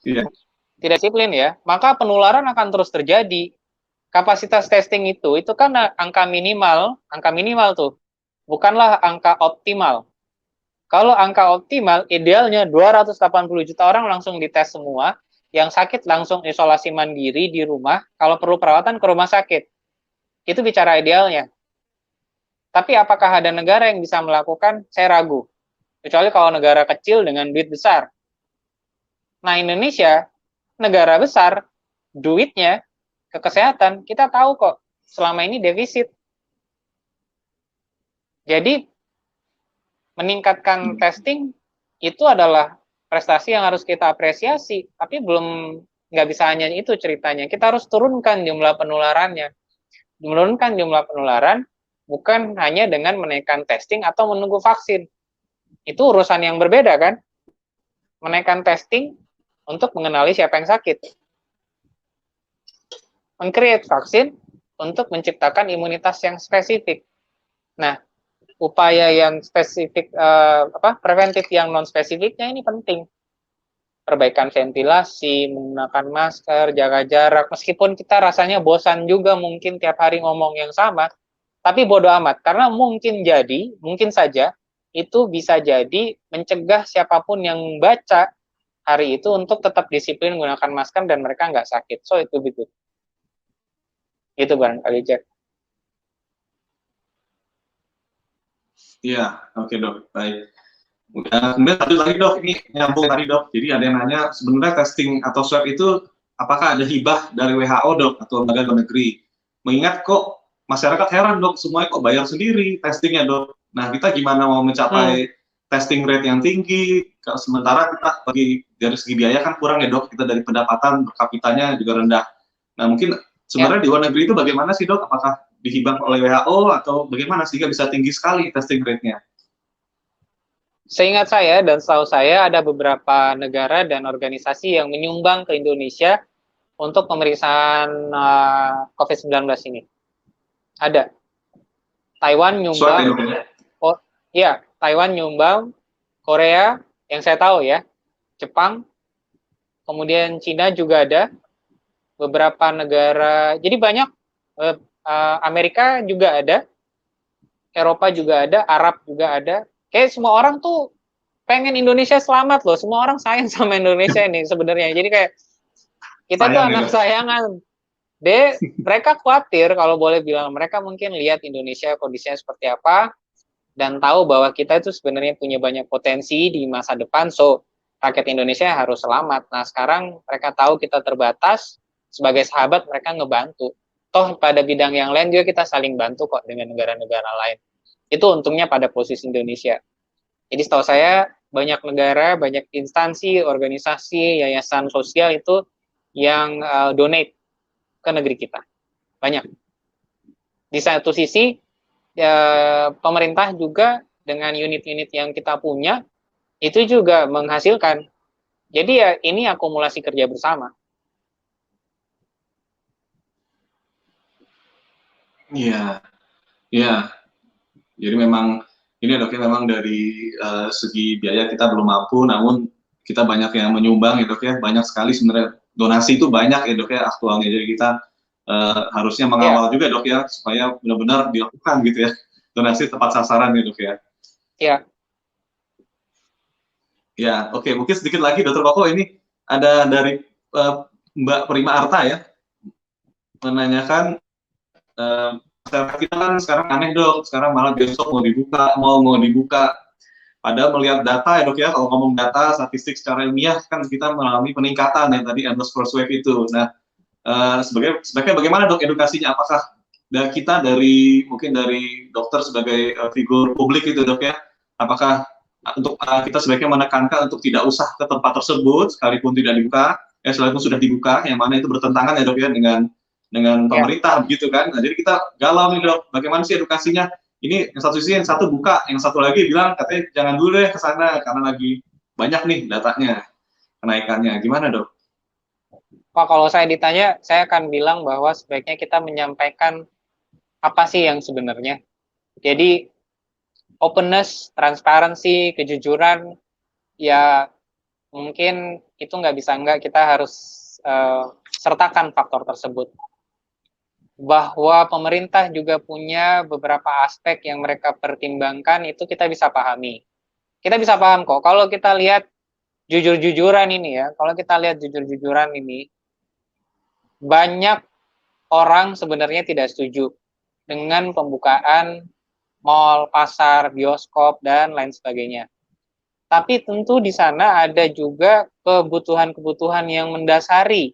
ya, maka penularan akan terus terjadi. Kapasitas testing itu kan angka minimal tuh, bukanlah angka optimal. Kalau angka optimal, idealnya 280 juta orang langsung dites semua, yang sakit langsung isolasi mandiri di rumah, kalau perlu perawatan ke rumah sakit. Itu bicara idealnya. Tapi apakah ada negara yang bisa melakukan? Saya ragu. Kecuali kalau negara kecil dengan duit besar. Nah, Indonesia, negara besar, duitnya ke kesehatan, kita tahu kok, selama ini defisit. Jadi, meningkatkan testing itu adalah prestasi yang harus kita apresiasi, tapi nggak bisa hanya itu ceritanya. Kita harus turunkan jumlah penularannya. Menurunkan jumlah penularan bukan hanya dengan menaikkan testing atau menunggu vaksin. Itu urusan yang berbeda kan? Menaikkan testing untuk mengenali siapa yang sakit. Meng-create vaksin untuk menciptakan imunitas yang spesifik. Nah, upaya yang spesifik, preventif yang non-spesifiknya ini penting. Perbaikan ventilasi, menggunakan masker, jaga jarak. Meskipun kita rasanya bosan juga mungkin tiap hari ngomong yang sama, tapi bodo amat. Karena mungkin saja, itu bisa jadi mencegah siapapun yang baca hari itu untuk tetap disiplin menggunakan masker dan mereka nggak sakit. So, itu gitu. Itu barangkali, Jack. Iya, oke dok, baik. Kemudian satu lagi dok, ini nyambung tadi dok. Jadi ada yang nanya, sebenarnya testing atau swab itu apakah ada hibah dari WHO dok atau lembaga luar negeri? Mengingat kok masyarakat heran dok, semuanya kok bayar sendiri testingnya dok. Nah kita gimana mau mencapai testing rate yang tinggi? Sementara kita dari segi biaya kan kurang ya dok. Kita dari pendapatan per kapitanya juga rendah. Nah mungkin sebenarnya di luar negeri itu bagaimana sih dok? Apakah dihibah oleh WHO atau bagaimana sehingga bisa tinggi sekali testing rate-nya? Seingat saya dan setahu saya ada beberapa negara dan organisasi yang menyumbang ke Indonesia untuk pemeriksaan COVID-19 ini. Ada. Taiwan nyumbang. Oh, iya, Taiwan nyumbang, Korea yang saya tahu ya, Jepang, kemudian Cina juga ada, beberapa negara. Jadi banyak, Amerika juga ada, Eropa juga ada, Arab juga ada. Kayak semua orang tuh pengen Indonesia selamat loh. Semua orang sayang sama Indonesia ini sebenarnya. Jadi kayak kita tuh anak sayangan. Mereka khawatir, kalau boleh bilang, mereka mungkin lihat Indonesia kondisinya seperti apa dan tahu bahwa kita itu sebenarnya punya banyak potensi di masa depan. So, rakyat Indonesia harus selamat. Nah, sekarang mereka tahu kita terbatas, sebagai sahabat mereka ngebantu. Toh pada bidang yang lain juga kita saling bantu kok dengan negara-negara lain. Itu untungnya pada posisi Indonesia. Jadi setahu saya banyak negara, banyak instansi, organisasi, yayasan sosial itu yang donate ke negeri kita. Banyak. Di satu sisi, pemerintah juga dengan unit-unit yang kita punya, itu juga menghasilkan. Jadi ya ini akumulasi kerja bersama. Iya, iya. Jadi memang ini dok ya, memang dari segi biaya kita belum mampu, namun kita banyak yang menyumbang ya dok ya, banyak sekali sebenarnya donasi itu banyak ya dok ya aktualnya. Jadi kita harusnya mengawal juga dok ya supaya benar-benar dilakukan gitu ya, donasi tepat sasaran ya dok ya. Iya. Ya, oke. Mungkin sedikit lagi Dr. Koko, ini ada dari Mbak Prima Arta ya, menanyakan kita kan sekarang aneh dok, sekarang malah besok mau dibuka. Padahal melihat data ya dok ya, kalau ngomong data statistik secara ilmiah kan kita mengalami peningkatan ya tadi underscore wave itu. Nah, sebagai bagaimana dok edukasinya? Apakah kita mungkin dari dokter sebagai figur publik itu dok ya, apakah untuk kita sebaiknya menekankan untuk tidak usah ke tempat tersebut sekalipun tidak dibuka, sekalipun sudah dibuka, yang mana itu bertentangan ya dok ya dengan pemerintah begitu kan? Nah, jadi kita galau nih dok, bagaimana sih edukasinya? Ini yang satu sisi, yang satu buka, yang satu lagi bilang katanya jangan dulu deh ke sana karena lagi banyak nih datanya kenaikannya. Gimana dok? Pak, kalau saya ditanya, saya akan bilang bahwa sebaiknya kita menyampaikan apa sih yang sebenarnya. Jadi, openness, transparansi, kejujuran, ya mungkin itu nggak bisa enggak, kita harus sertakan faktor tersebut. Bahwa pemerintah juga punya beberapa aspek yang mereka pertimbangkan, itu kita bisa pahami. Kita bisa paham kok, kalau kita lihat jujur-jujuran ini ya, kalau kita lihat jujur-jujuran ini, banyak orang sebenarnya tidak setuju dengan pembukaan mal, pasar, bioskop, dan lain sebagainya. Tapi tentu di sana ada juga kebutuhan-kebutuhan yang mendasari,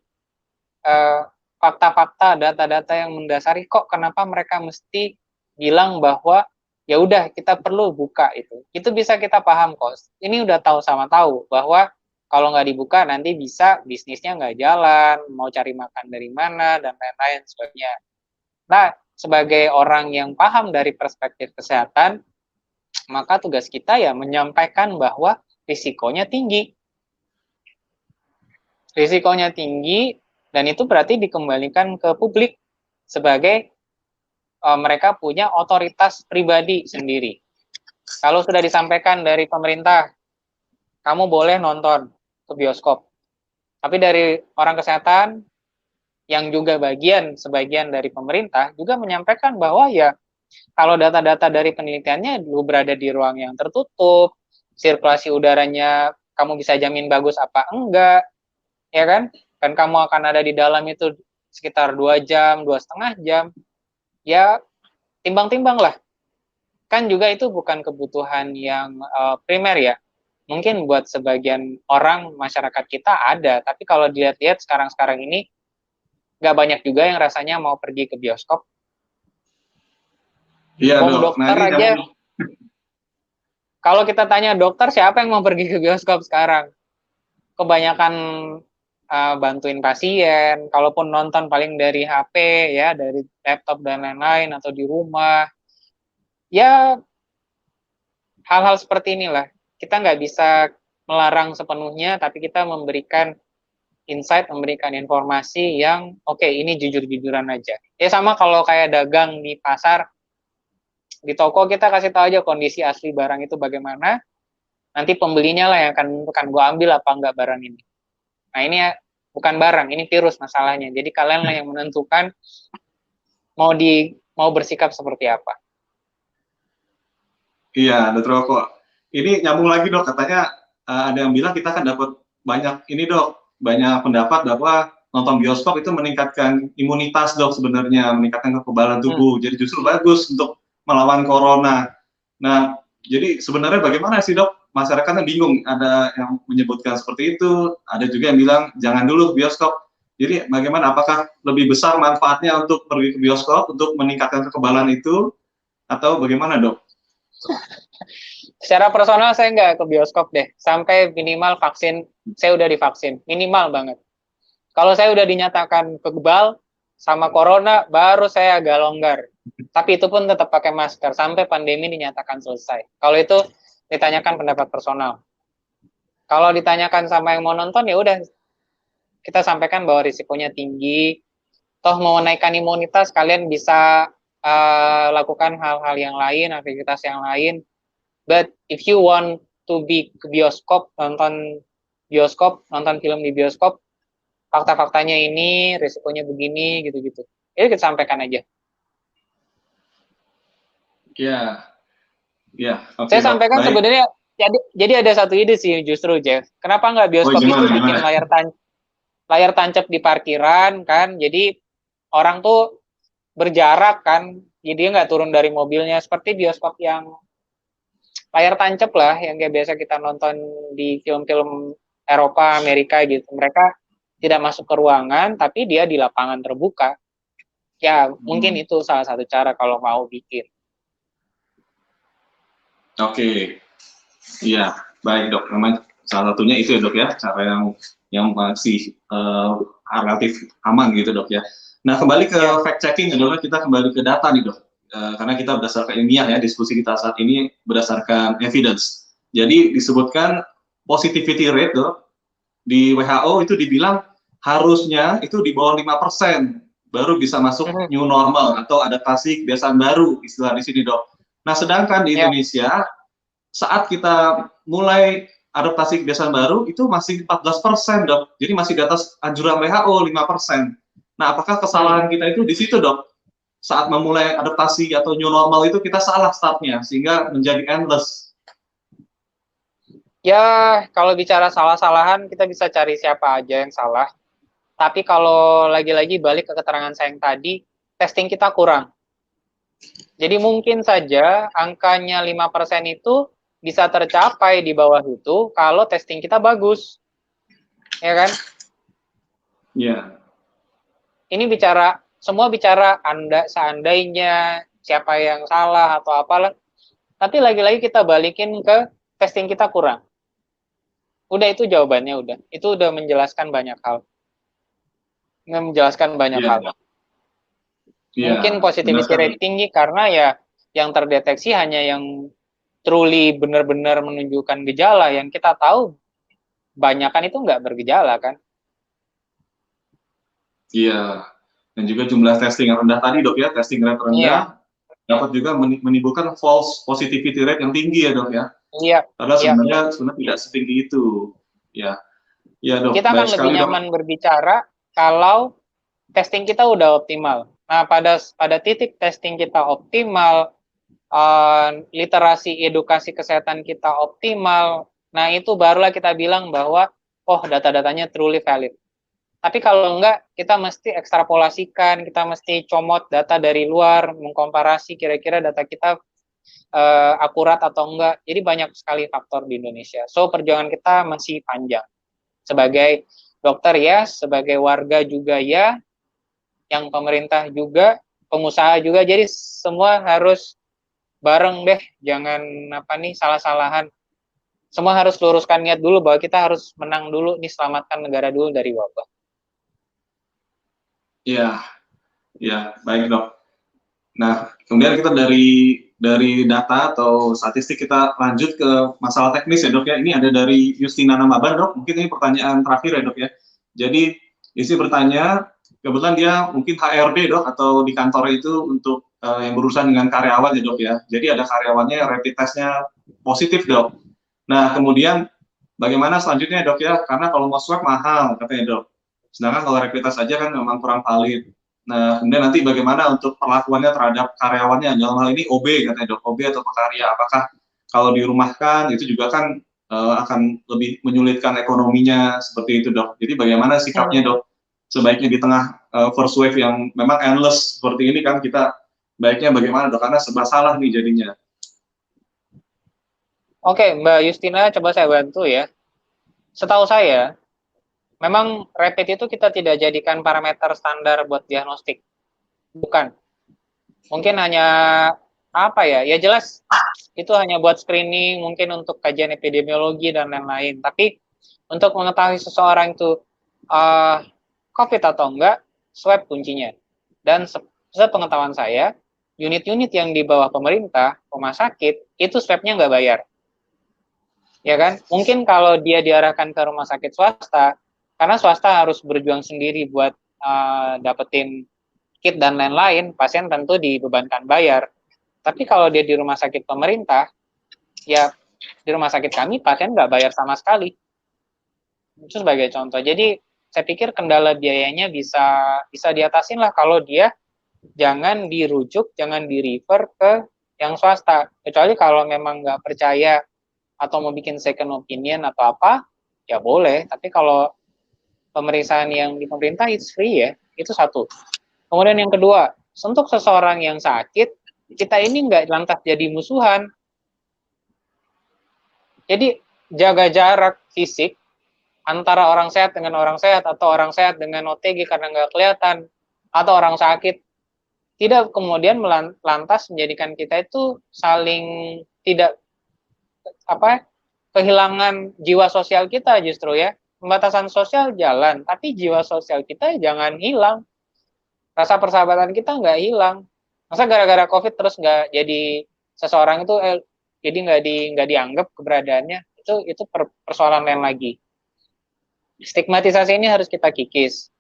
fakta-fakta, data-data yang mendasari kok kenapa mereka mesti bilang bahwa ya udah kita perlu buka itu. Itu bisa kita paham kok. Ini udah tahu sama tahu bahwa kalau nggak dibuka nanti bisa bisnisnya nggak jalan, mau cari makan dari mana dan lain-lain sebagainya. Nah, sebagai orang yang paham dari perspektif kesehatan, maka tugas kita ya menyampaikan bahwa risikonya tinggi. Risikonya tinggi dan itu berarti dikembalikan ke publik sebagai mereka punya otoritas pribadi sendiri. Kalau sudah disampaikan dari pemerintah, kamu boleh nonton ke bioskop. Tapi dari orang kesehatan yang juga sebagian dari pemerintah juga menyampaikan bahwa ya kalau data-data dari penelitiannya lu berada di ruang yang tertutup, sirkulasi udaranya kamu bisa jamin bagus apa enggak, ya kan? Dan kamu akan ada di dalam itu sekitar 2 jam, 2,5 jam, ya timbang-timbang lah. Kan juga itu bukan kebutuhan yang primer ya. Mungkin buat sebagian orang masyarakat kita ada, tapi kalau dilihat-lihat sekarang-sekarang ini nggak banyak juga yang rasanya mau pergi ke bioskop. Iya dok. Dokter aja, kalau kita tanya dokter siapa yang mau pergi ke bioskop sekarang? Kebanyakan bantuin pasien, kalaupun nonton paling dari HP ya, dari laptop dan lain-lain atau di rumah. Ya hal-hal seperti inilah. Kita nggak bisa melarang sepenuhnya, tapi kita memberikan insight, memberikan informasi yang oke, ini jujur-jujuran aja. Ya sama kalau kayak dagang di pasar, di toko kita kasih tahu aja kondisi asli barang itu bagaimana, nanti pembelinya lah yang akan menentukan gue ambil apa enggak barang ini. Nah ini ya bukan barang, ini virus masalahnya. Jadi kalian lah yang menentukan mau bersikap seperti apa. Iya, dokter Roko. Ini nyambung lagi dok, katanya ada yang bilang kita kan dapat banyak ini dok, banyak pendapat bahwa nonton bioskop itu meningkatkan imunitas dok sebenarnya, meningkatkan kekebalan tubuh. Jadi justru bagus untuk melawan corona. Nah, jadi sebenarnya bagaimana sih dok? Masyarakatnya bingung, ada yang menyebutkan seperti itu, ada juga yang bilang jangan dulu ke bioskop. Jadi bagaimana? Apakah lebih besar manfaatnya untuk pergi ke bioskop untuk meningkatkan kekebalan itu, atau bagaimana dok? Secara personal saya nggak ke bioskop deh, sampai minimal vaksin, saya udah divaksin, minimal banget. Kalau saya udah dinyatakan kebal sama corona, baru saya agak longgar. Tapi itu pun tetap pakai masker, sampai pandemi dinyatakan selesai. Kalau itu ditanyakan pendapat personal. Kalau ditanyakan sama yang mau nonton, ya udah kita sampaikan bahwa risikonya tinggi. Toh mau menaikkan imunitas, kalian bisa lakukan hal-hal yang lain, aktivitas yang lain. But if you want to be ke bioskop, nonton film di bioskop, fakta-faktanya ini, risikonya begini, gitu-gitu. Itu kita sampaikan aja. Ya, ya. Saya sampaikan sebenarnya, jadi ada satu ide sih justru, Jeff. Kenapa nggak bioskop itu bikin layar tancap di parkiran, kan? Jadi orang tuh berjarak, kan? Jadi dia nggak turun dari mobilnya. Seperti bioskop yang layar tancap lah, yang kayak biasa kita nonton di film-film Eropa, Amerika gitu. Mereka tidak masuk ke ruangan, tapi dia di lapangan terbuka. Ya, mungkin itu salah satu cara kalau mau bikin. Oke, iya, baik dok. Memang salah satunya itu ya dok ya, cara yang masih relatif aman gitu dok ya. Nah kembali ke fact checking adalah kita kembali ke data nih dok, karena kita berdasarkan ilmiah ya, diskusi kita saat ini berdasarkan evidence. Jadi disebutkan positivity rate dok di WHO itu dibilang harusnya itu di bawah 5% baru bisa masuk new normal atau adaptasi kebiasaan baru istilah di sini dok. Nah sedangkan di Indonesia saat kita mulai adaptasi kebiasaan baru itu masih 14% dok. Jadi masih di atas anjuran WHO 5%. Nah, apakah kesalahan kita itu di situ dok? Saat memulai adaptasi atau new normal itu kita salah startnya sehingga menjadi endless. Ya, kalau bicara salah-salahan kita bisa cari siapa aja yang salah. Tapi kalau lagi-lagi balik ke keterangan saya yang tadi, testing kita kurang. Jadi mungkin saja angkanya 5% itu bisa tercapai di bawah itu kalau testing kita bagus. Ya kan? Iya. Ini semua bicara seandainya siapa yang salah atau apalah. Tapi lagi-lagi kita balikin ke testing kita kurang. Udah itu jawabannya udah. Itu udah menjelaskan banyak hal. Mungkin positivity rate tinggi karena ya yang terdeteksi hanya yang truly benar-benar menunjukkan gejala. Yang kita tahu banyakan itu nggak bergejala kan. Iya. Dan juga jumlah testing yang rendah tadi dok ya, testing rate rendah dapat juga menimbulkan false positivity rate yang tinggi ya dok ya. Iya. Karena sebenarnya tidak setinggi itu. Ya. Ya dok. Kita akan lebih nyaman berbicara kalau testing kita udah optimal. Nah, pada titik testing kita optimal, literasi edukasi kesehatan kita optimal, nah itu barulah kita bilang bahwa oh data-datanya truly valid. Tapi kalau enggak, kita mesti ekstrapolasikan, kita mesti comot data dari luar, mengkomparasi kira-kira data kita akurat atau enggak. Jadi banyak sekali faktor di Indonesia. So perjuangan kita masih panjang. Sebagai dokter ya, sebagai warga juga ya, yang pemerintah juga, pengusaha juga. Jadi semua harus bareng deh, jangan salah-salahan. Semua harus luruskan niat dulu bahwa kita harus menang dulu nih, selamatkan negara dulu dari wabah. Iya, ya baik dok. Nah kemudian kita dari data atau statistik kita lanjut ke masalah teknis ya dok ya. Ini ada dari Justina Namaban dok. Mungkin ini pertanyaan terakhir ya dok ya. Jadi isi bertanya, kebetulan dia mungkin HRD dok atau di kantor itu untuk yang berurusan dengan karyawan ya dok ya. Jadi ada karyawannya rapid testnya positif dok. Nah kemudian bagaimana selanjutnya dok ya? Karena kalau mau swab mahal katanya dok. Sedangkan kalau rapid test saja kan memang kurang valid. Nah, kemudian nanti bagaimana untuk perlakuannya terhadap karyawannya? Dalam hal ini OB katanya dok, OB atau pekarya. Apakah kalau dirumahkan itu juga kan akan lebih menyulitkan ekonominya seperti itu dok. Jadi bagaimana sikapnya dok? Sebaiknya di tengah first wave yang memang endless seperti ini kan kita baiknya bagaimana dok? Karena serba salah nih jadinya. Oke, Mbak Justina, coba saya bantu ya. Setahu saya, memang rapid itu kita tidak jadikan parameter standar buat diagnostik. Bukan. Mungkin hanya ya jelas itu hanya buat screening, mungkin untuk kajian epidemiologi dan lain-lain. Tapi untuk mengetahui seseorang itu COVID atau enggak, swab kuncinya. Dan sepengetahuan saya, unit-unit yang di bawah pemerintah, rumah sakit, itu swabnya nggak bayar. Ya kan? Mungkin kalau dia diarahkan ke rumah sakit swasta, karena swasta harus berjuang sendiri buat dapetin kit dan lain-lain, pasien tentu dibebankan bayar. Tapi kalau dia di rumah sakit pemerintah, ya di rumah sakit kami pasien nggak bayar sama sekali. Itu sebagai contoh. Jadi saya pikir kendala biayanya bisa diatasin lah kalau dia jangan dirujuk, jangan di-refer ke yang swasta. Kecuali kalau memang nggak percaya atau mau bikin second opinion atau apa, ya boleh. Tapi kalau pemeriksaan yang di pemerintah it's free ya, itu satu. Kemudian yang kedua, untuk seseorang yang sakit, kita ini nggak lantas jadi musuhan. Jadi jaga jarak fisik, antara orang sehat dengan orang sehat, atau orang sehat dengan OTG karena nggak kelihatan, atau orang sakit, tidak kemudian lantas menjadikan kita itu saling tidak kehilangan jiwa sosial kita. Justru ya, pembatasan sosial jalan, tapi jiwa sosial kita jangan hilang, rasa persahabatan kita nggak hilang. Masa gara-gara COVID terus nggak jadi seseorang itu jadi nggak dianggap keberadaannya, itu persoalan lain lagi. Stigmatisasi ini harus kita kikis.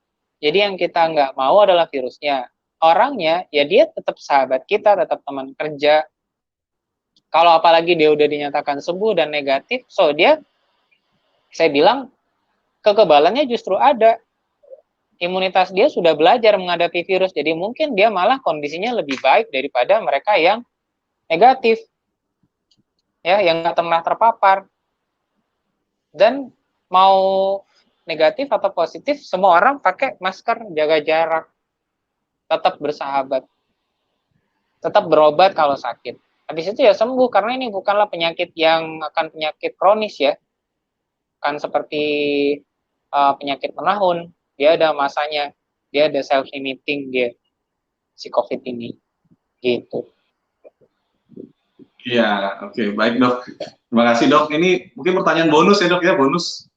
Jadi yang kita nggak mau adalah virusnya. Orangnya, ya dia tetap sahabat kita, tetap teman kerja. Kalau apalagi dia udah dinyatakan sembuh dan negatif, so saya bilang, kekebalannya justru ada. Imunitas dia sudah belajar menghadapi virus, jadi mungkin dia malah kondisinya lebih baik daripada mereka yang negatif, ya, yang nggak pernah terpapar. Dan mau negatif atau positif, semua orang pakai masker, jaga jarak, tetap bersahabat, tetap berobat kalau sakit. Habis itu ya sembuh, karena ini bukanlah penyakit yang akan penyakit kronis ya, kan seperti penyakit menahun, dia ada masanya, dia ada self-limiting dia, si COVID ini, gitu. Iya, oke, baik dok. Terima kasih dok. Ini mungkin pertanyaan bonus ya dok ya, bonus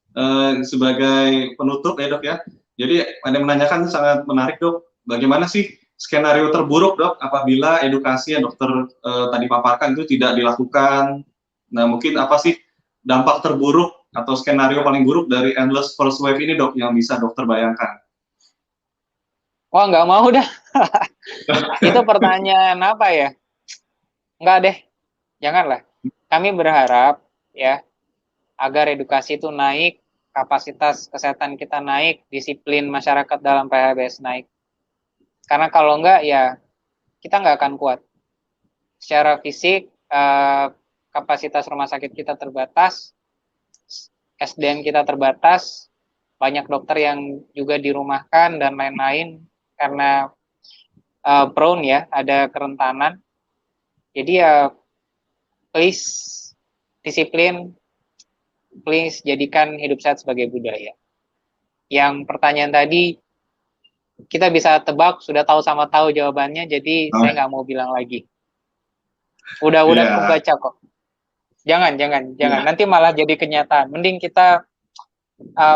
sebagai penutup ya dok ya. Jadi ada yang menanyakan sangat menarik dok. Bagaimana sih skenario terburuk dok apabila edukasi yang dokter tadi paparkan itu tidak dilakukan? Nah mungkin apa sih dampak terburuk atau skenario paling buruk dari endless first wave ini dok yang bisa dokter bayangkan? Wah, nggak mau dah. Itu pertanyaan apa ya? Nggak deh, janganlah. Kami berharap ya agar edukasi itu naik, kapasitas kesehatan kita naik, disiplin masyarakat dalam PHBS naik. Karena kalau enggak ya kita nggak akan kuat. Secara fisik kapasitas rumah sakit kita terbatas, SDM kita terbatas, banyak dokter yang juga dirumahkan dan lain-lain karena prone ya, ada kerentanan. Jadi ya please disiplin, please jadikan hidup sehat sebagai budaya. Yang pertanyaan tadi kita bisa tebak, sudah tahu sama tahu jawabannya, jadi saya nggak mau bilang lagi. Udah kebaca kok. Jangan. Nanti malah jadi kenyataan. Mending kita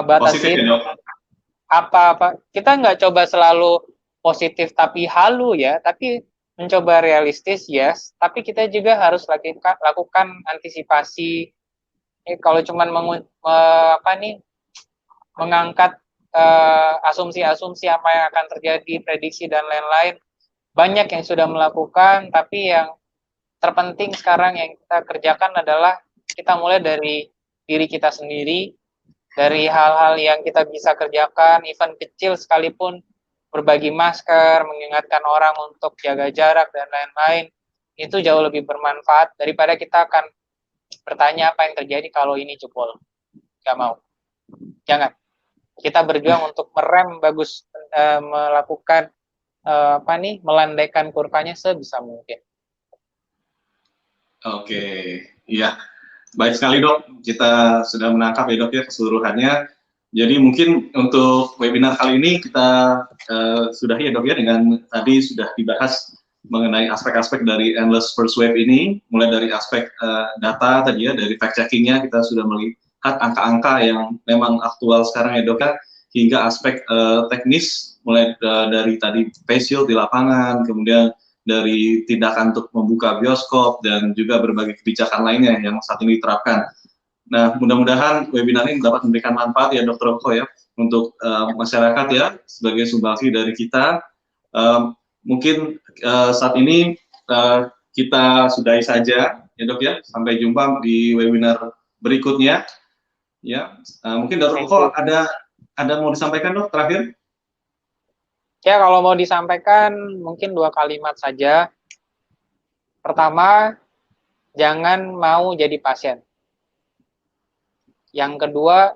batasin apa-apa. Kita nggak coba selalu positif tapi halu ya, tapi mencoba realistis yes, tapi kita juga harus lakukan antisipasi. Kalau cuman mengangkat asumsi-asumsi apa yang akan terjadi, prediksi dan lain-lain, banyak yang sudah melakukan, tapi yang terpenting sekarang yang kita kerjakan adalah kita mulai dari diri kita sendiri, dari hal-hal yang kita bisa kerjakan, event kecil sekalipun, berbagi masker, mengingatkan orang untuk jaga jarak dan lain-lain, itu jauh lebih bermanfaat daripada kita akan bertanya apa yang terjadi kalau ini jebol. Gak mau. Jangan. Kita berjuang untuk merem bagus, melakukan melandaikan kurvanya sebisa mungkin. Oke, iya. Baik sekali dok, kita sudah menangkap ya dok ya keseluruhannya. Jadi mungkin untuk webinar kali ini kita sudahi ya dok ya, dengan tadi sudah dibahas mengenai aspek-aspek dari endless first wave ini, mulai dari aspek data tadi ya, dari fact checkingnya kita sudah melihat angka-angka yang memang aktual sekarang ya dok ya, hingga aspek teknis, mulai dari tadi face shield di lapangan, kemudian dari tindakan untuk membuka bioskop, dan juga berbagai kebijakan lainnya yang saat ini diterapkan. Nah, mudah-mudahan webinar ini dapat memberikan manfaat ya Dr. Roko ya, untuk masyarakat ya, sebagai sumbangsi dari kita. Mungkin saat ini kita sudahi saja ya dok ya, sampai jumpa di webinar berikutnya. Ya, mungkin Dr. Roko ada mau disampaikan dok terakhir? Ya, kalau mau disampaikan mungkin 2 kalimat saja. Pertama, jangan mau jadi pasien. Yang kedua,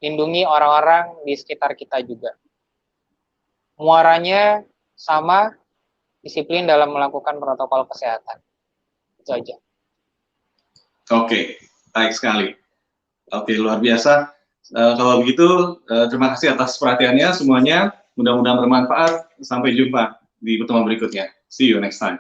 lindungi orang-orang di sekitar kita juga. Muaranya sama, disiplin dalam melakukan protokol kesehatan. Itu aja. Oke, baik sekali. Oke, luar biasa. Kalau begitu, terima kasih atas perhatiannya semuanya. Mudah-mudahan bermanfaat. Sampai jumpa di pertemuan berikutnya. See you next time.